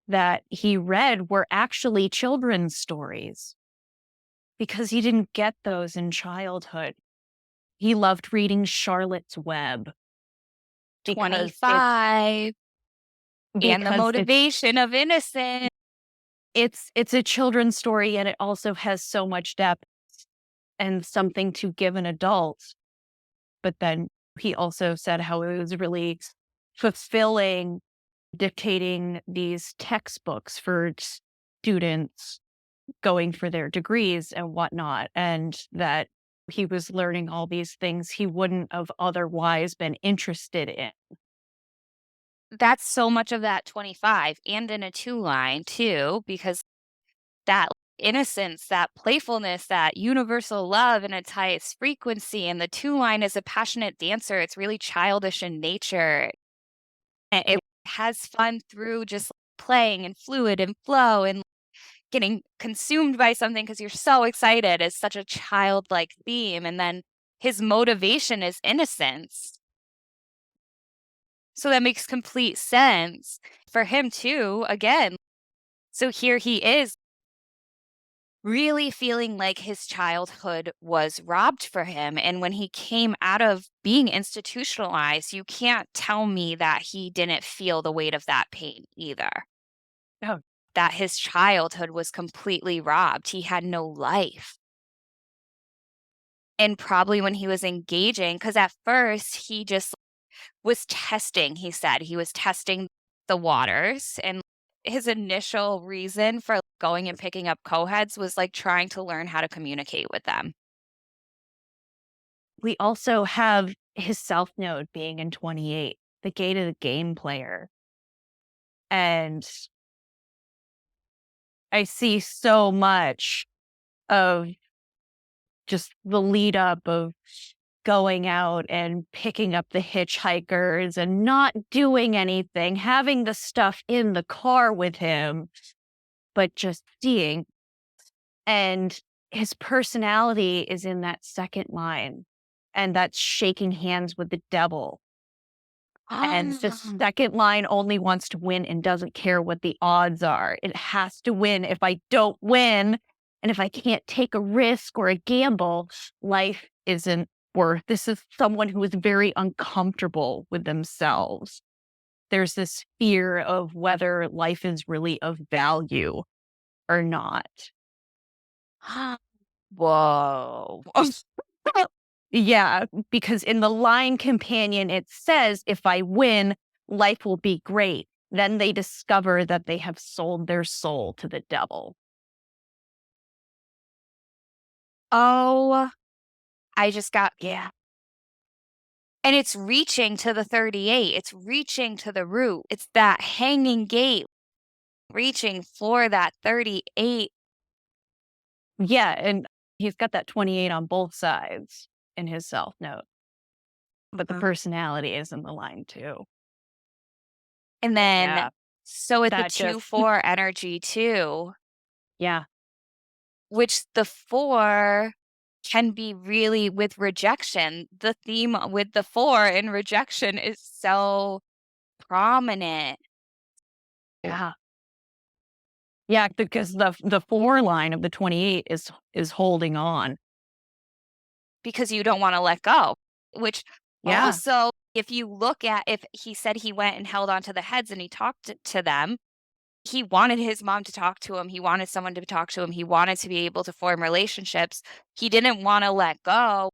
that he read were actually children's stories because he didn't get those in childhood. He loved reading Charlotte's Web because it's 25 and the because motivation of innocence. it's a children's story, and it also has so much depth and something to give an adult. But then he also said how it was really fulfilling dictating these textbooks for students going for their degrees and whatnot, and that he was learning all these things he wouldn't have otherwise been interested in. That's so much of that 25 and in a two line too, because that innocence, that playfulness, that universal love in its highest frequency. And the two line is a passionate dancer. It's really childish in nature. And it has fun through just playing and fluid and flow and getting consumed by something because you're so excited is such a childlike theme. And then his motivation is innocence. So that makes complete sense for him too. Again, so here he is really feeling like his childhood was robbed for him. And when he came out of being institutionalized, you can't tell me that he didn't feel the weight of that pain either. Oh, That his childhood was completely robbed. He had no life. And probably when he was engaging, because at first he just was testing, he said. He was testing the waters, and his initial reason for going and picking up co-heads was, like, trying to learn how to communicate with them. We also have his self node being in 28, the gate of the game player. And I see so much of just the lead up of going out and picking up the hitchhikers and not doing anything, having the stuff in the car with him, but just seeing. And his personality is in that second line, and that's shaking hands with the devil. And the second line only wants to win and doesn't care what the odds are. It has to win. If I don't win, and if I can't take a risk or a gamble, life isn't worth. This is someone who is very uncomfortable with themselves. There's this fear of whether life is really of value or not. Whoa. Yeah, because in the line companion, it says, if I win, life will be great. Then they discover that they have sold their soul to the devil. Oh, I just got Yeah. and it's reaching to the 38. It's reaching to the root. It's that hanging gate reaching for that 38. Yeah. And he's got that 28 on both sides in his self note, but the Uh, personality is in the line too. And But then, yeah, so at the that just, 2-4 energy too, yeah, which the 4 can be really with rejection. The theme with the 4 in rejection is so prominent yeah. Yeah, because the 4 line of the 28 is holding on. because you don't want to let go, which Yeah. also, if you look at, if he said he went and held on to the heads and he talked to them, he wanted his mom to talk to him. He wanted someone to talk to him. He wanted to be able to form relationships. He didn't want to let go.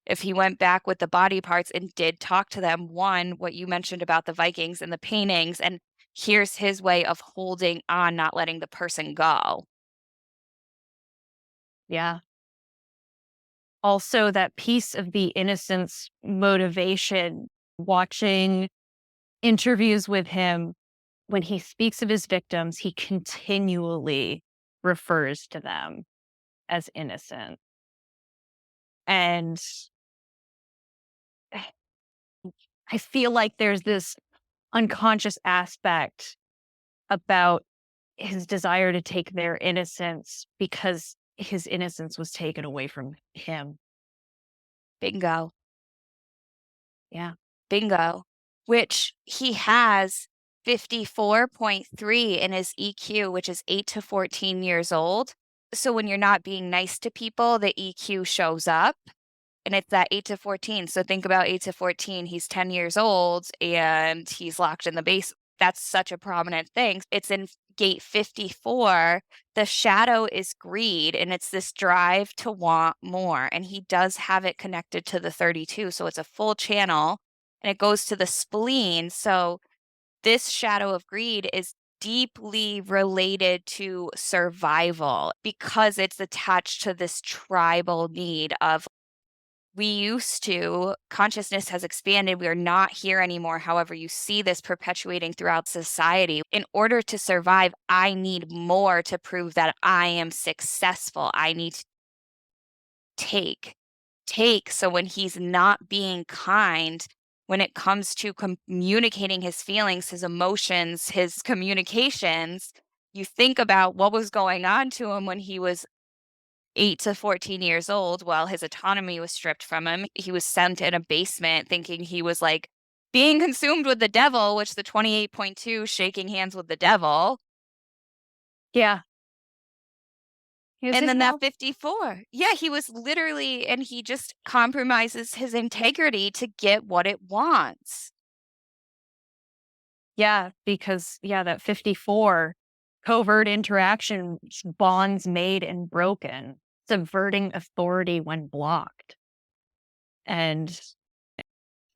If he went back with the body parts and did talk to them, one, what you mentioned about the Vikings and the paintings, and here's his way of holding on, not letting the person go. Yeah. Also, that piece of the innocence motivation, watching interviews with him, when he speaks of his victims, he continually refers to them as innocent. And I feel like there's this unconscious aspect about his desire to take their innocence because his innocence was taken away from him. Bingo. Yeah. Bingo. Which he has 54.3 in his EQ, which is 8 to 14 years old. So when you're not being nice to people, the EQ shows up. And it's that 8 to 14. So think about 8 to 14. He's 10 years old and he's locked in the base. That's such a prominent thing. It's in gate 54. The shadow is greed and it's this drive to want more. And he does have it connected to the 32. So it's a full channel and it goes to the spleen. So this shadow of greed is deeply related to survival because it's attached to this tribal need of we used to consciousness has expanded, we are not here anymore. However, you see this perpetuating throughout society. In order to survive, I need more to prove that I am successful. I need to take. So when he's not being kind, when it comes to communicating his feelings, his emotions, his communications, you think about what was going on to him when he was 8 to 14 years old. While his autonomy was stripped from him. He was sent in a basement thinking he was, like, being consumed with the devil, which the 28.2 shaking hands with the devil, Yeah. He was and like, then that no. 54. Yeah, he was literally, and he just compromises his integrity to get what it wants. Yeah, because yeah, that 54 covert interaction, bonds made and broken, subverting authority when blocked. And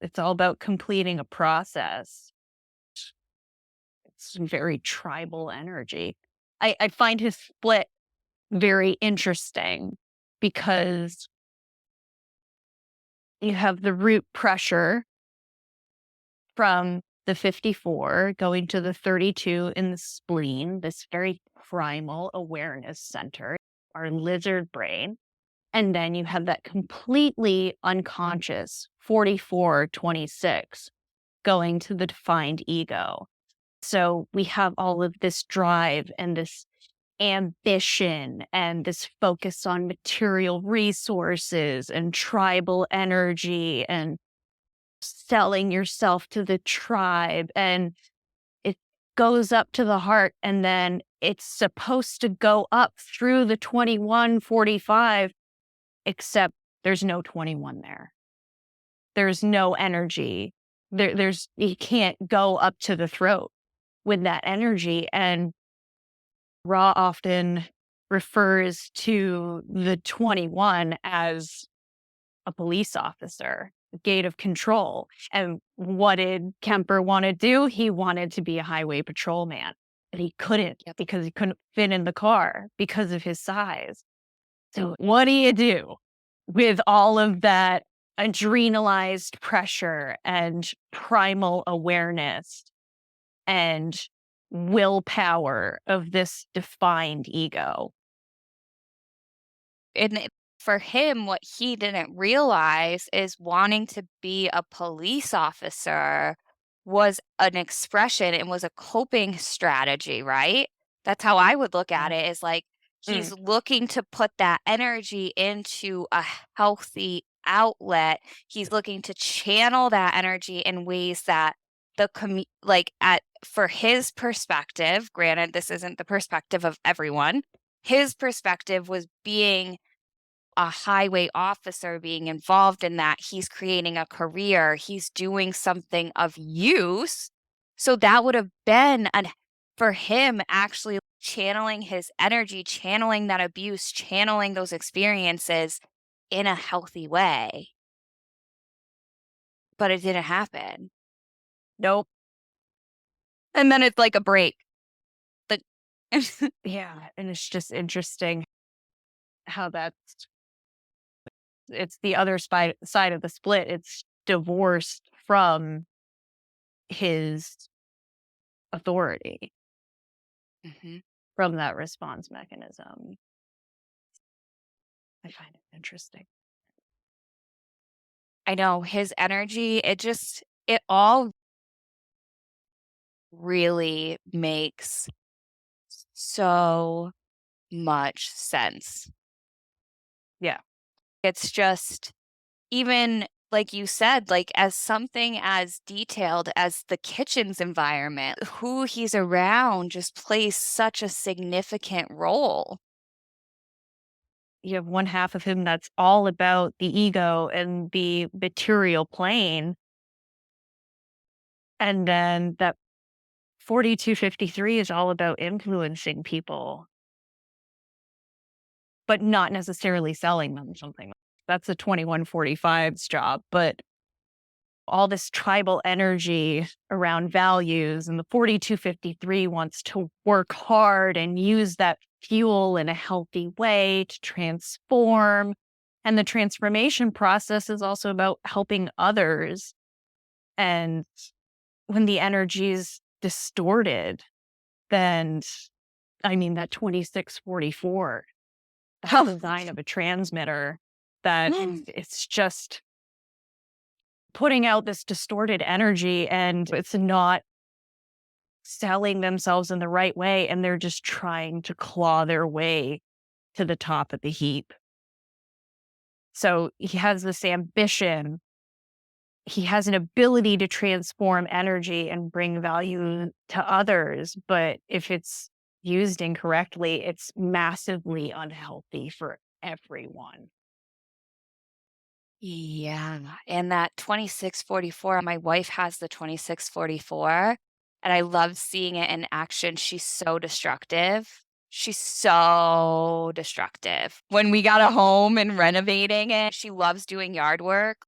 It's all about completing a process. It's very tribal energy. I find his split very interesting because you have the root pressure from the 54 going to the 32 in the spleen, this very primal awareness center, our lizard brain. And then you have that completely unconscious 4426 going to the defined ego. So we have all of this drive and this ambition and this focus on material resources and tribal energy and selling yourself to the tribe. And it goes up to the heart, and then it's supposed to go up through the 2145, except there's no 21 there. There's no energy. There's you can't go up to the throat with that energy. And Ra often refers to the 21 as a police officer, a gate of control. And what did Kemper want to do? He wanted to be a highway patrolman, but he couldn't Yep. because he couldn't fit in the car because of his size. So what do you do with all of that adrenalized pressure and primal awareness and willpower of this defined ego? For him, what he didn't realize is wanting to be a police officer was an expression and was a coping strategy, right? That's how I would look at Yeah. it, is like Mm. he's looking to put that energy into a healthy outlet. He's looking to channel that energy in ways that like at for his perspective, granted this isn't the perspective of everyone. His perspective was being a highway officer, being involved in that. He's creating a career, he's doing something of use. So that would have been an for him actually channeling his energy, channeling that abuse, channeling those experiences in a healthy way. But it didn't happen. Nope. And then it's like a break. Like Yeah. And it's just interesting how it's the other side of the split. It's divorced from his authority, Mhm. from that response mechanism. I find it interesting. I know his energy, it all really makes so much sense. Yeah. It's just even like you said, like as something as detailed as the kitchen's environment, who he's around just plays such a significant role. You have one half of him that's all about the ego and the material plane. And then that 4253 is all about influencing people, but not necessarily selling them something. That's the 2145's job. But all this tribal energy around values, and the 4253 wants to work hard and use that fuel in a healthy way to transform. And the transformation process is also about helping others. And when the energy is distorted, then I mean, that 2644, that design of a transmitter, that it's just putting out this distorted energy, and it's not selling themselves in the right way. And they're just trying to claw their way to the top of the heap. So he has this ambition. He has an ability to transform energy and bring value to others. But if it's used incorrectly, it's massively unhealthy for everyone. Yeah, and that 2644, my wife has the 2644, and I love seeing it in action. She's so destructive. She's so destructive. When we got a home and renovating it, she loves doing yard work.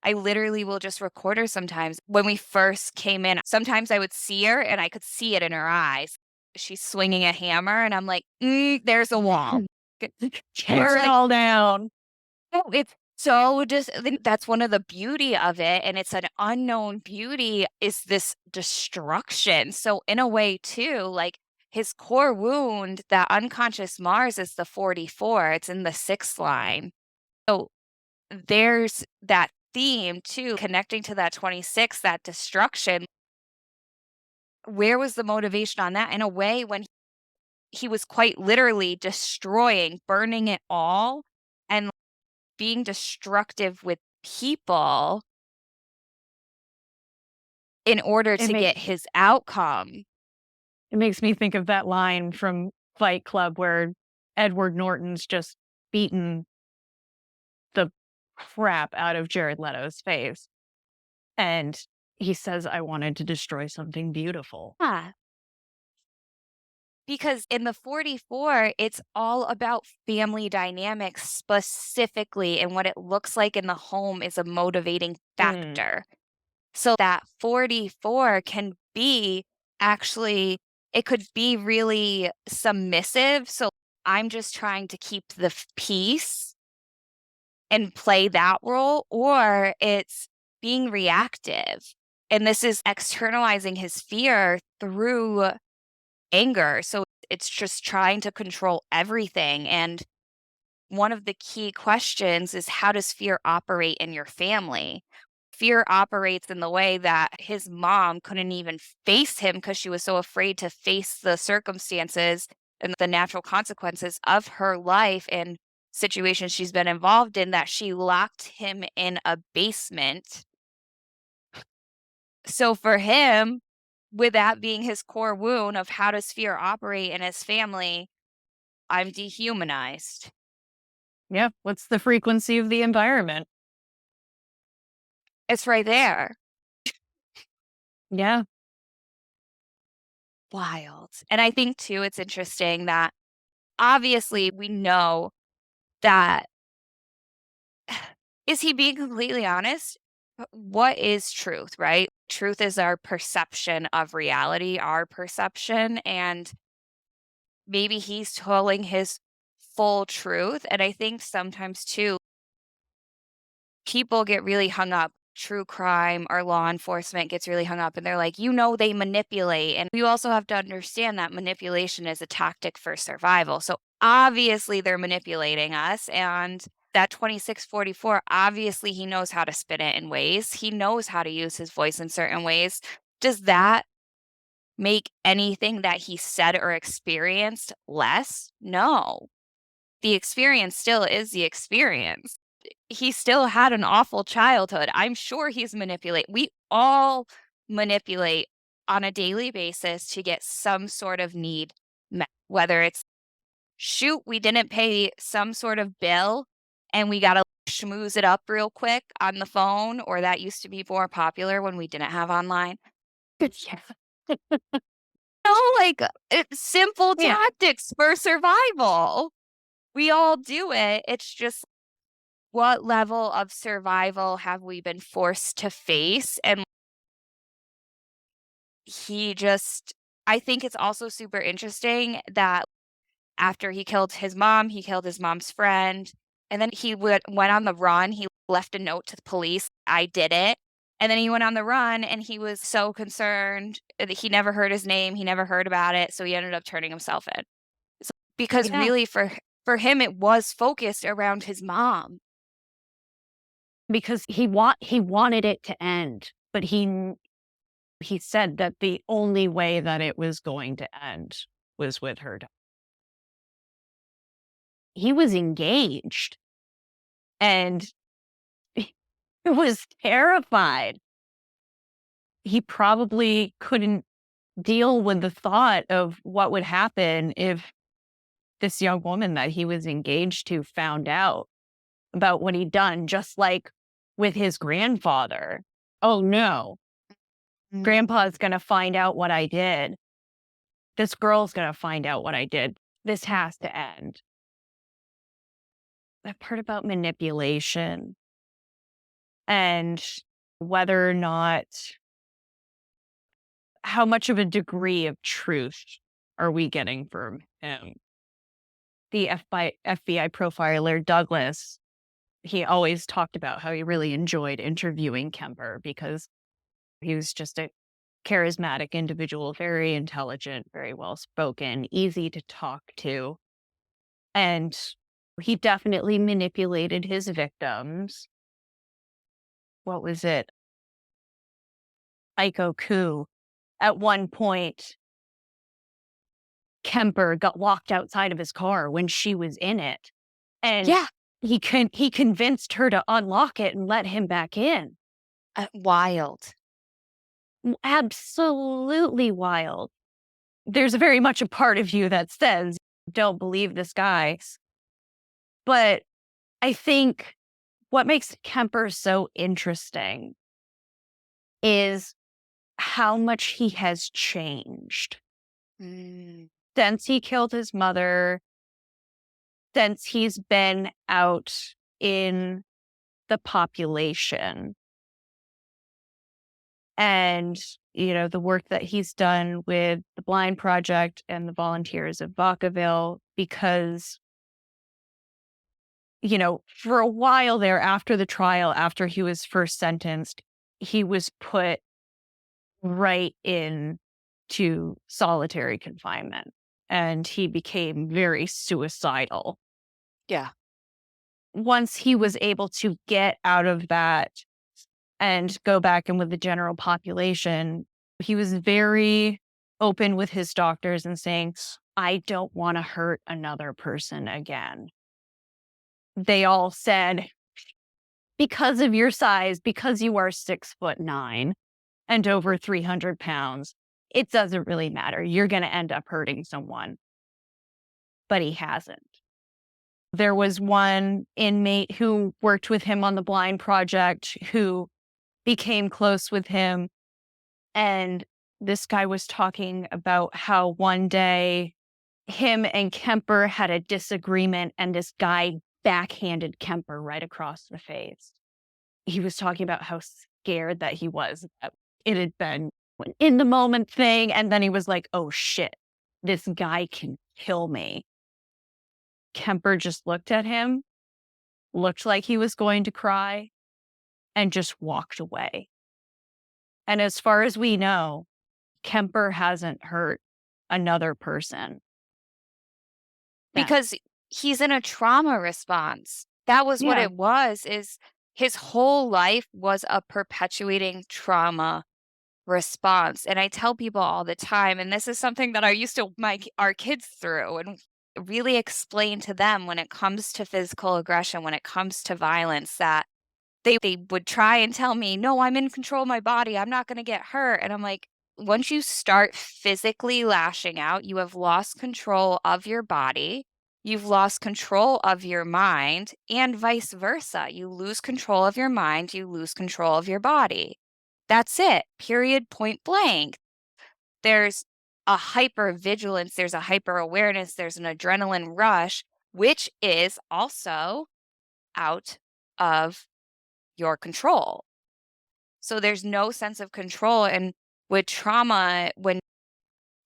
I literally will just record her sometimes. When we first came in, sometimes I would see her and I could see it in her eyes. She's swinging a hammer, and I'm like, there's a wall. Tear Or it like, all down. oh, it's so just I think that's one of the beauty of it, and it's an unknown beauty is this destruction. So in a way too, like his core wound, that unconscious Mars is the 44. It's in the sixth line. So there's that theme too, connecting to that 26, that destruction. Where was the motivation on that? In a way, when he was quite literally destroying, burning it all, and being destructive with people in order It to makes get his outcome. it makes me think of that line from Fight Club where Edward Norton's just beaten the crap out of Jared Leto's face. And he says, I wanted to destroy something beautiful. Yeah, because in the 44, it's all about family dynamics specifically, and what it looks like in the home is a motivating Mm. factor. So that 44 can be actually it could be really submissive, so I'm just trying to keep the peace and play that role, or it's being reactive, and this is externalizing his fear through anger, so it's just trying to control everything, and one of the key questions is, how does fear operate in your family? Fear operates in the way that his mom couldn't even face him because she was so afraid to face the circumstances and the natural consequences of her life and situations she's been involved in, that she locked him in a basement. So for him, with that being his core wound of how does fear operate in his family, I'm dehumanized. Yeah. What's the frequency of the environment? It's right there. Yeah. Wild. And I think too, it's interesting that obviously we know that is he being completely honest? What is truth, right? Truth is our perception of reality, our perception, and maybe he's telling his full truth. And I think sometimes too, people get really hung up. True crime or law enforcement gets really hung up and they're like, they manipulate. And you also have to understand that manipulation is a tactic for survival. So obviously they're manipulating us. And that 2644, obviously he knows how to spin it in ways. He knows how to use his voice in certain ways. Does that make anything that he said or experienced less? No. The experience still is the experience. He still had an awful childhood. I'm sure he's we all manipulate on a daily basis to get some sort of need met, whether it's, "Shoot, we didn't pay some sort of bill, and we gotta schmooze it up real quick on the phone," or that used to be more popular when we didn't have online. Yeah. No, like, it's simple Yeah. tactics for survival. We all do it. It's just what level of survival have we been forced to face? And he just I think it's also super interesting that after he killed his mom, he killed his mom's friend, and then he went on the run. He left a note to the police, "I did it." And then he went on the run and he was so concerned that he never heard his name, he never heard about it, so he ended up turning himself in. So, because Yeah. really for him it was focused around his mom. Because he wanted it to end, but he said that the only way that it was going to end was with her. He was engaged and he was terrified. He probably couldn't deal with the thought of what would happen if this young woman that he was engaged to found out about what he'd done, just like with his grandfather. Oh no, grandpa's going to find out what I did. This girl's going to find out what I did. This has to end. That part about manipulation. and whether or not, how much of a degree of truth are we getting from him? The FBI profiler Douglas, he always talked about how he really enjoyed interviewing Kemper because he was just a charismatic individual, very intelligent, very well spoken, easy to talk to. And he definitely manipulated his victims. What was it? Aiko Koo. At one point, Kemper got locked outside of his car when she was in it. And Yeah. he convinced her to unlock it and let him back in. Wild. Absolutely wild. There's very much a part of you that says, don't believe this guy. But I think what makes Kemper so interesting is how much he has changed Mm. since he killed his mother, since he's been out in the population. And, the work that he's done with the Blind Project and the Volunteers of Vacaville, because, for a while there after the trial, after he was first sentenced, he was put right in to solitary confinement and he became very suicidal. Yeah. Once he was able to get out of that and go back in with the general population, he was very open with his doctors and saying, I don't want to hurt another person again. They all said, because of your size, because you are 6'9" and over 300 pounds, it doesn't really matter. You're going to end up hurting someone. But he hasn't. There was one inmate who worked with him on the Blind Project who became close with him. And this guy was talking about how one day him and Kemper had a disagreement and this guy backhanded Kemper right across the face. He was talking about how scared that he was. That it had been an in the moment thing. And then he was like, oh shit, this guy can kill me. Kemper just looked at him, looked like he was going to cry, and just walked away. And as far as we know, Kemper hasn't hurt another person. Because he's in a trauma response. That was what Yeah. it was, is his whole life was a perpetuating trauma response. And I tell people all the time, and this is something that I used to our kids through and really explain to them when it comes to physical aggression, when it comes to violence, that they would try and tell me, "No, I'm in control of my body. I'm not gonna get hurt." And I'm like, once you start physically lashing out, you have lost control of your body. You've lost control of your mind, and vice versa. You lose control of your mind, you lose control of your body. That's it. Period, point blank. There's a hyper vigilance, there's a hyper awareness, there's an adrenaline rush, which is also out of your control. So there's no sense of control. And with trauma, when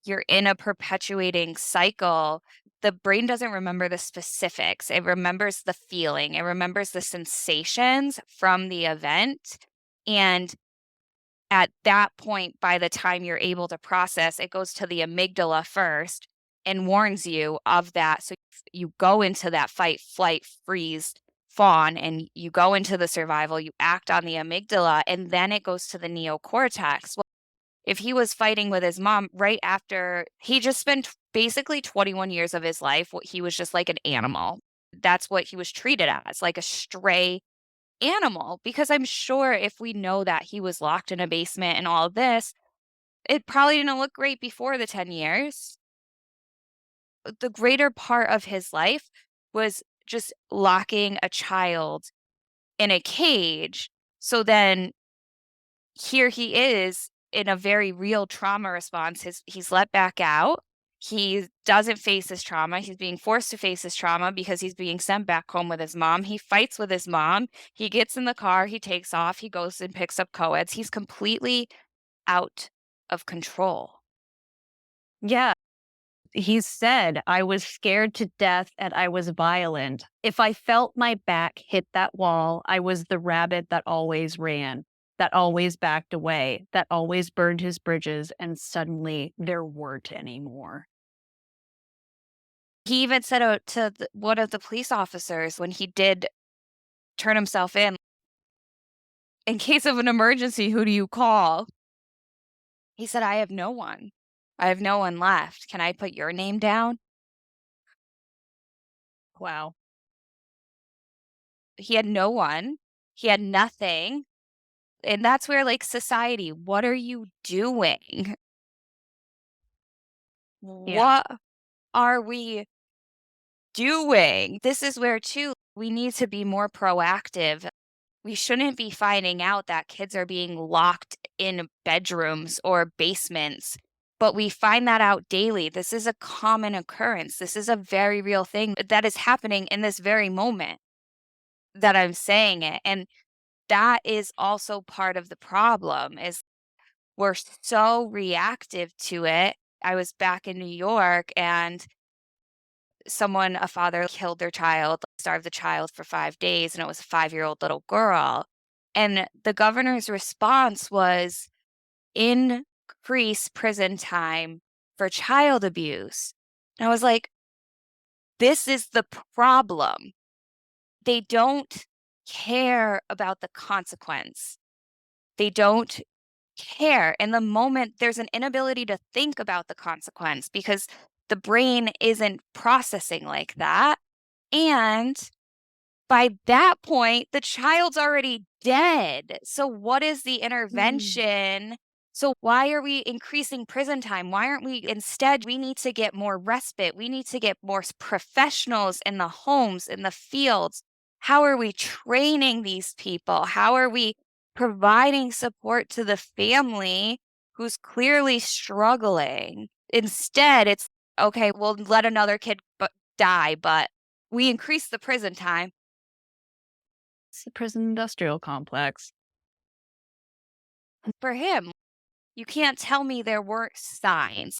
you're in a perpetuating cycle, the brain doesn't remember the specifics. It remembers the feeling, it remembers the sensations from the event. And at that point, by the time you're able to process, it goes to the amygdala first and warns you of that. So you go into that fight, flight, freeze, fawn, and you go into the survival, you act on the amygdala, and then it goes to the neocortex. Well, if he was fighting with his mom right after, he just spent basically 21 years of his life, he was just like an animal. That's what he was treated as, like a stray animal. Because I'm sure if we know that he was locked in a basement and all this, it probably didn't look great before the 10 years. The greater part of his life was just locking a child in a cage. So then here he is in a very real trauma response. He's let back out. He doesn't face his trauma. He's being forced to face his trauma because he's being sent back home with his mom. He fights with his mom. He gets in the car, he takes off, he goes and picks up co-eds. He's completely out of control. Yeah. He said, I was scared to death and I was violent. If I felt my back hit that wall, I was the rabbit that always ran, that always backed away, that always burned his bridges, and suddenly there weren't any more. He even said to one of the police officers when he did turn himself in case of an emergency, who do you call? He said, I have no one. I have no one left. Can I put your name down? Wow. He had no one. He had nothing. And that's where, like, society, what are you doing? Yeah. What are we doing? This is where, too, we need to be more proactive. We shouldn't be finding out that kids are being locked in bedrooms or basements, but we find that out daily. This is a common occurrence. This is a very real thing that is happening in this very moment that I'm saying it. And that is also part of the problem is we're so reactive to it. I was back in New York and a father killed their child, starved the child for 5 days, and it was a 5-year-old little girl. And the governor's response was increase prison time for child abuse. And I was like, this is the problem. They don't care about the consequence. They don't care. In the moment, there's an inability to think about the consequence because the brain isn't processing like that. And by that point, the child's already dead. So, what is the Mm. intervention? So, why are we increasing prison time? Why aren't we instead? We need to get more respite. We need to get more professionals in the homes, in the fields. How are we training these people? How are we providing support to the family who's clearly struggling? Instead, it's okay, we'll let another kid die, but we increase the prison time. It's the prison industrial complex. For him, you can't tell me there weren't signs.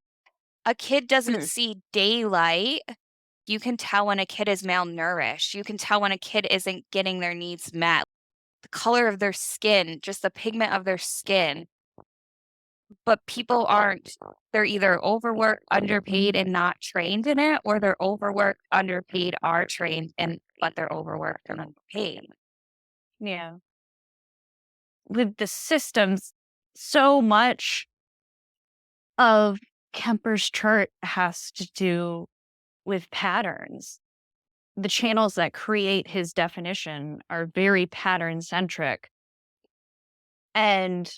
A kid doesn't Mm. see daylight. You can tell when a kid is malnourished. You can tell when a kid isn't getting their needs met. The color of their skin, just the pigment of their skin. But people aren't. They're either overworked, underpaid, and not trained in it, or they're overworked, underpaid, are trained, but they're overworked and underpaid. Yeah. With the systems, so much of Kemper's chart has to do with patterns. The channels that create his definition are very pattern centric. And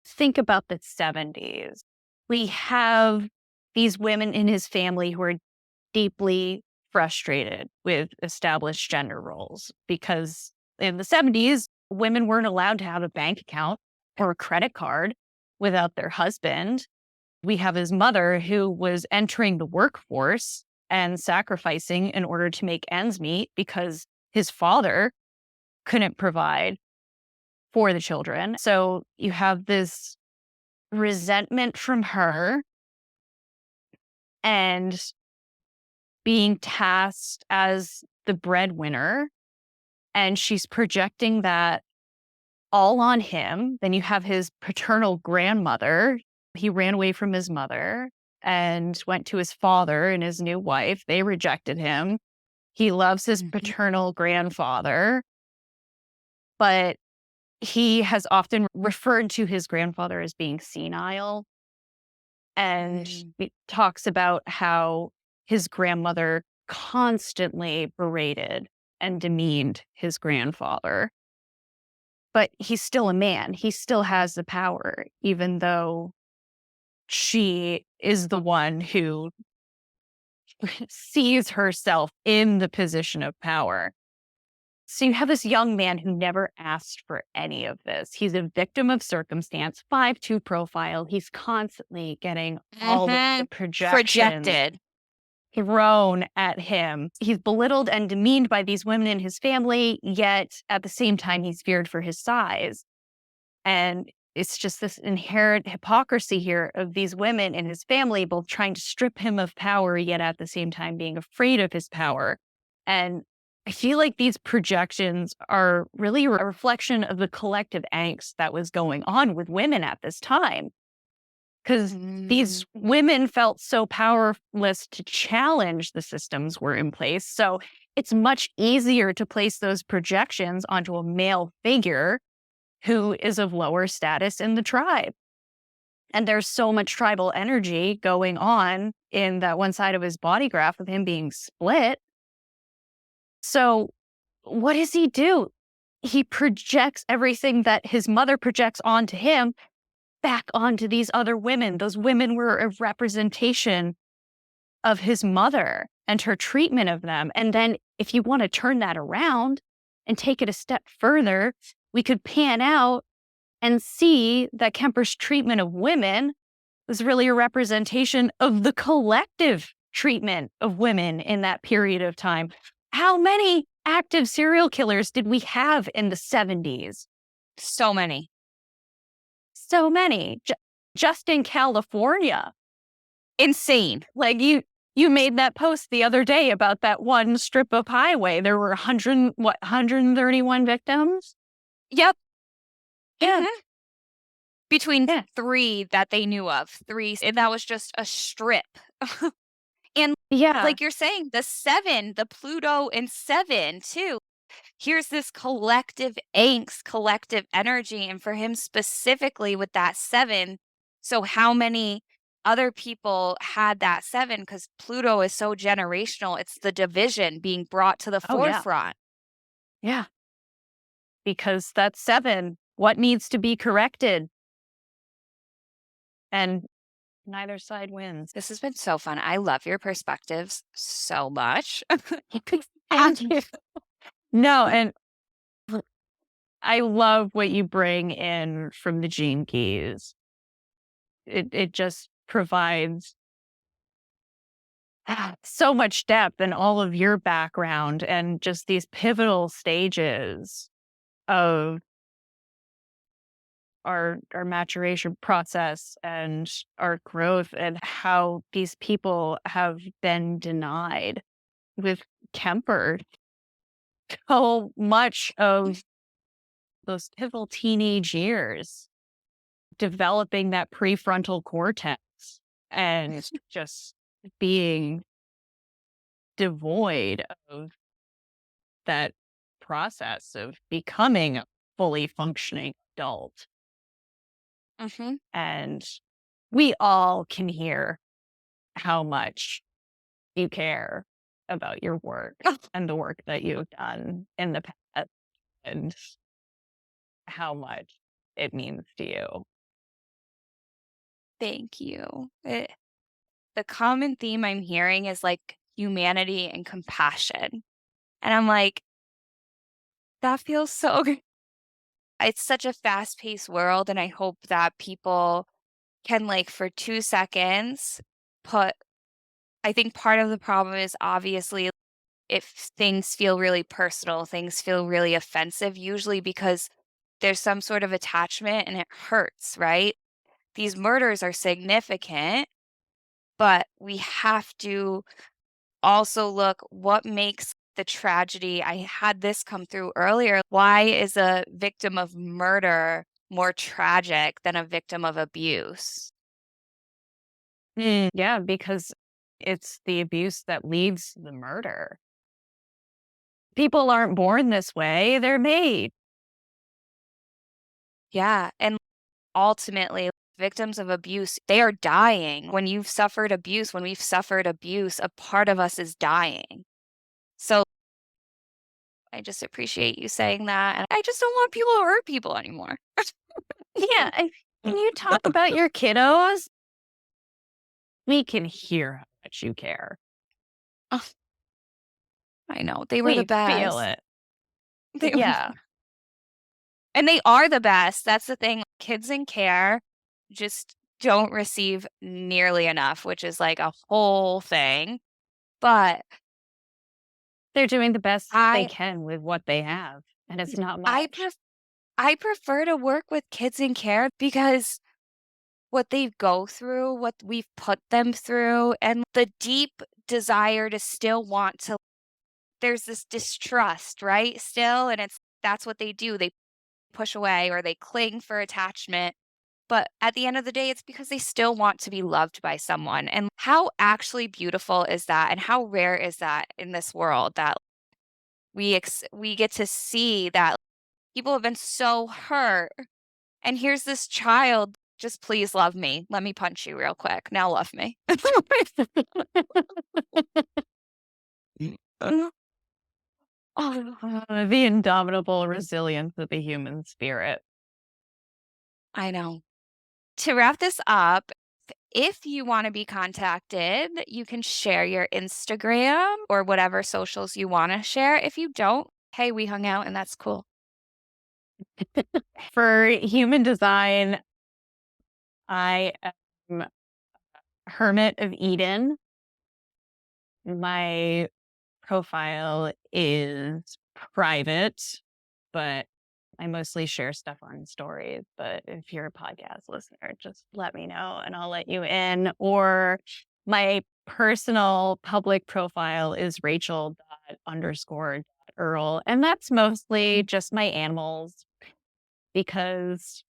think about the 70s. We have these women in his family who are deeply frustrated with established gender roles because in the 70s, women weren't allowed to have a bank account or a credit card without their husband. We have his mother who was entering the workforce and sacrificing in order to make ends meet because his father couldn't provide for the children. So you have this resentment from her and being tasked as the breadwinner. And she's projecting that all on him. Then you have his paternal grandmother. He ran away from his mother and went to his father and his new wife. They rejected him. He loves his Mhm. paternal grandfather, but he has often referred to his grandfather as being senile. And Mm. it talks about how his grandmother constantly berated and demeaned his grandfather. But he's still a man. He still has the power, even though she is the one who sees herself in the position of power. So you have this young man who never asked for any of this. He's a victim of circumstance, 5'2" profile. He's constantly getting all of the Mhm. projections Projected. thrown at him. He's belittled and demeaned by these women in his family, yet at the same time, he's feared for his size. And it's just this inherent hypocrisy here of these women in his family, both trying to strip him of power, yet at the same time being afraid of his power. And I feel like these projections are really a reflection of the collective angst that was going on with women at this time. Because Mm. these women felt so powerless to challenge the systems were in place. So it's much easier to place those projections onto a male figure who is of lower status in the tribe. And there's so much tribal energy going on in that one side of his body graph with him being split. So, what does he do? He projects everything that his mother projects onto him back onto these other women. Those women were a representation of his mother and her treatment of them. And then, if you want to turn that around and take it a step further, we could pan out and see that Kemper's treatment of women was really a representation of the collective treatment of women in that period of time. How many active serial killers did we have in the 70s? So many. So many. Just in California. Insane. Like you made that post the other day about that one strip of highway. There were 131 victims? Yep. Yeah. Mhm. Between Yeah. 3 that they knew of. 3, and that was just a strip. And Yeah. like you're saying, the 7, the Pluto and 7 too. Here's this collective angst, collective energy, and for him specifically with that 7, so how many other people had that 7? Because Pluto is so generational, it's the division being brought to the Oh, yeah. forefront. Yeah. Because that's 7. What needs to be corrected? And neither side wins. This has been so fun. I love your perspectives so much. Thank you. No, and I love what you bring in from the gene keys. It just provides so much depth in all of your background and just these pivotal stages of our maturation process and our growth and how these people have been denied with Kemper. So much of those pivotal teenage years, developing that prefrontal cortex and just being devoid of that process of becoming a fully functioning adult. Mhm. And we all can hear how much you care about your work and the work that you've done in the past and how much it means to you. Thank you. The common theme I'm hearing is, like, humanity and compassion, and I'm like, "That feels so good." It's such a fast-paced world, and I hope that people can, like, for 2 seconds, put I think part of the problem is obviously if things feel really personal, things feel really offensive, usually because there's some sort of attachment and it hurts, right? These murders are significant, but we have to also look what makes the tragedy. I had this come through earlier. Why is a victim of murder more tragic than a victim of abuse? Yeah, because it's the abuse that leads to the murder. People aren't born this way, they're made. Yeah. And ultimately, victims of abuse, they are dying. When you've suffered abuse, when we've suffered abuse, a part of us is dying. So I just appreciate you saying that. And I just don't want people to hurt people anymore. Yeah, can you talk about your kiddos? We can hear how much you care. Oh, I know. They were the We feel best. it. They Yeah. and they are the best. That's the thing. Kids in care just don't receive nearly enough, which is like a whole thing. But They're doing the best they I can with what they have, and it's not I much. pref I prefer to work with kids in care because what they go through, what we've put them through, and the deep desire to still want to there's this distrust, right? Still, and that's what they do. They push away or they cling for attachment. But at the end of the day, it's because they still want to be loved by someone. And how actually beautiful is that? And how rare is that in this world that we get to see that people have been so hurt. And here's this child, just please love me. Let me punch you real quick. Now love me. Oh, The indomitable resilience of the human spirit. I know. To wrap this up, if you want to be contacted, you can share your Instagram or whatever socials you want to share. If you don't, hey, we hung out and that's cool. For human design, I am Hermit of Eden. My profile is private, but I mostly share stuff on stories. But if you're a podcast listener, just let me know and I'll let you in. Or my personal public profile is Rachel_Earl. And that's mostly just my animals because,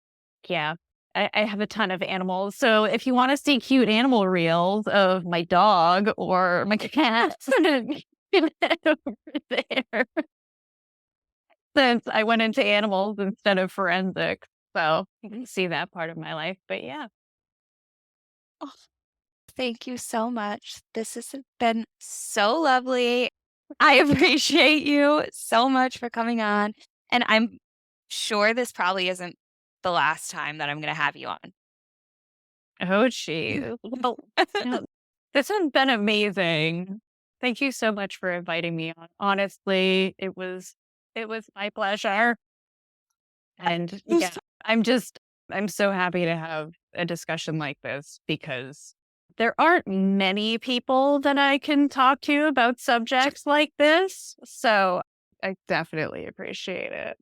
yeah, I have a ton of animals. So if you want to see cute animal reels of my dog or my cat, you can head over there. Since I went into animals instead of forensics. So you can see that part of my life. But yeah. Oh, thank you so much. This has been so lovely. I appreciate you so much for coming on. And I'm sure this probably isn't the last time that I'm going to have you on. Oh, gee. Well, no, this has been amazing. Thank you so much for inviting me on. Honestly, it was my pleasure. And yeah, I'm so happy to have a discussion like this because there aren't many people that I can talk to about subjects like this. So I definitely appreciate it.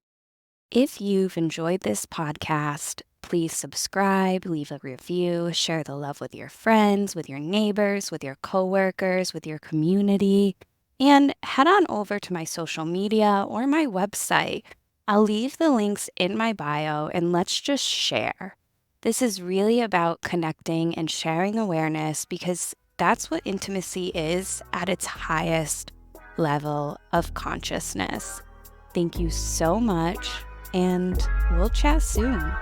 If you've enjoyed this podcast, please subscribe, leave a review, share the love with your friends, with your neighbors, with your coworkers, with your community, and head on over to my social media or my website. I'll leave the links in my bio and let's just share. This is really about connecting and sharing awareness because that's what intimacy is at its highest level of consciousness. Thank you so much, and we'll chat soon.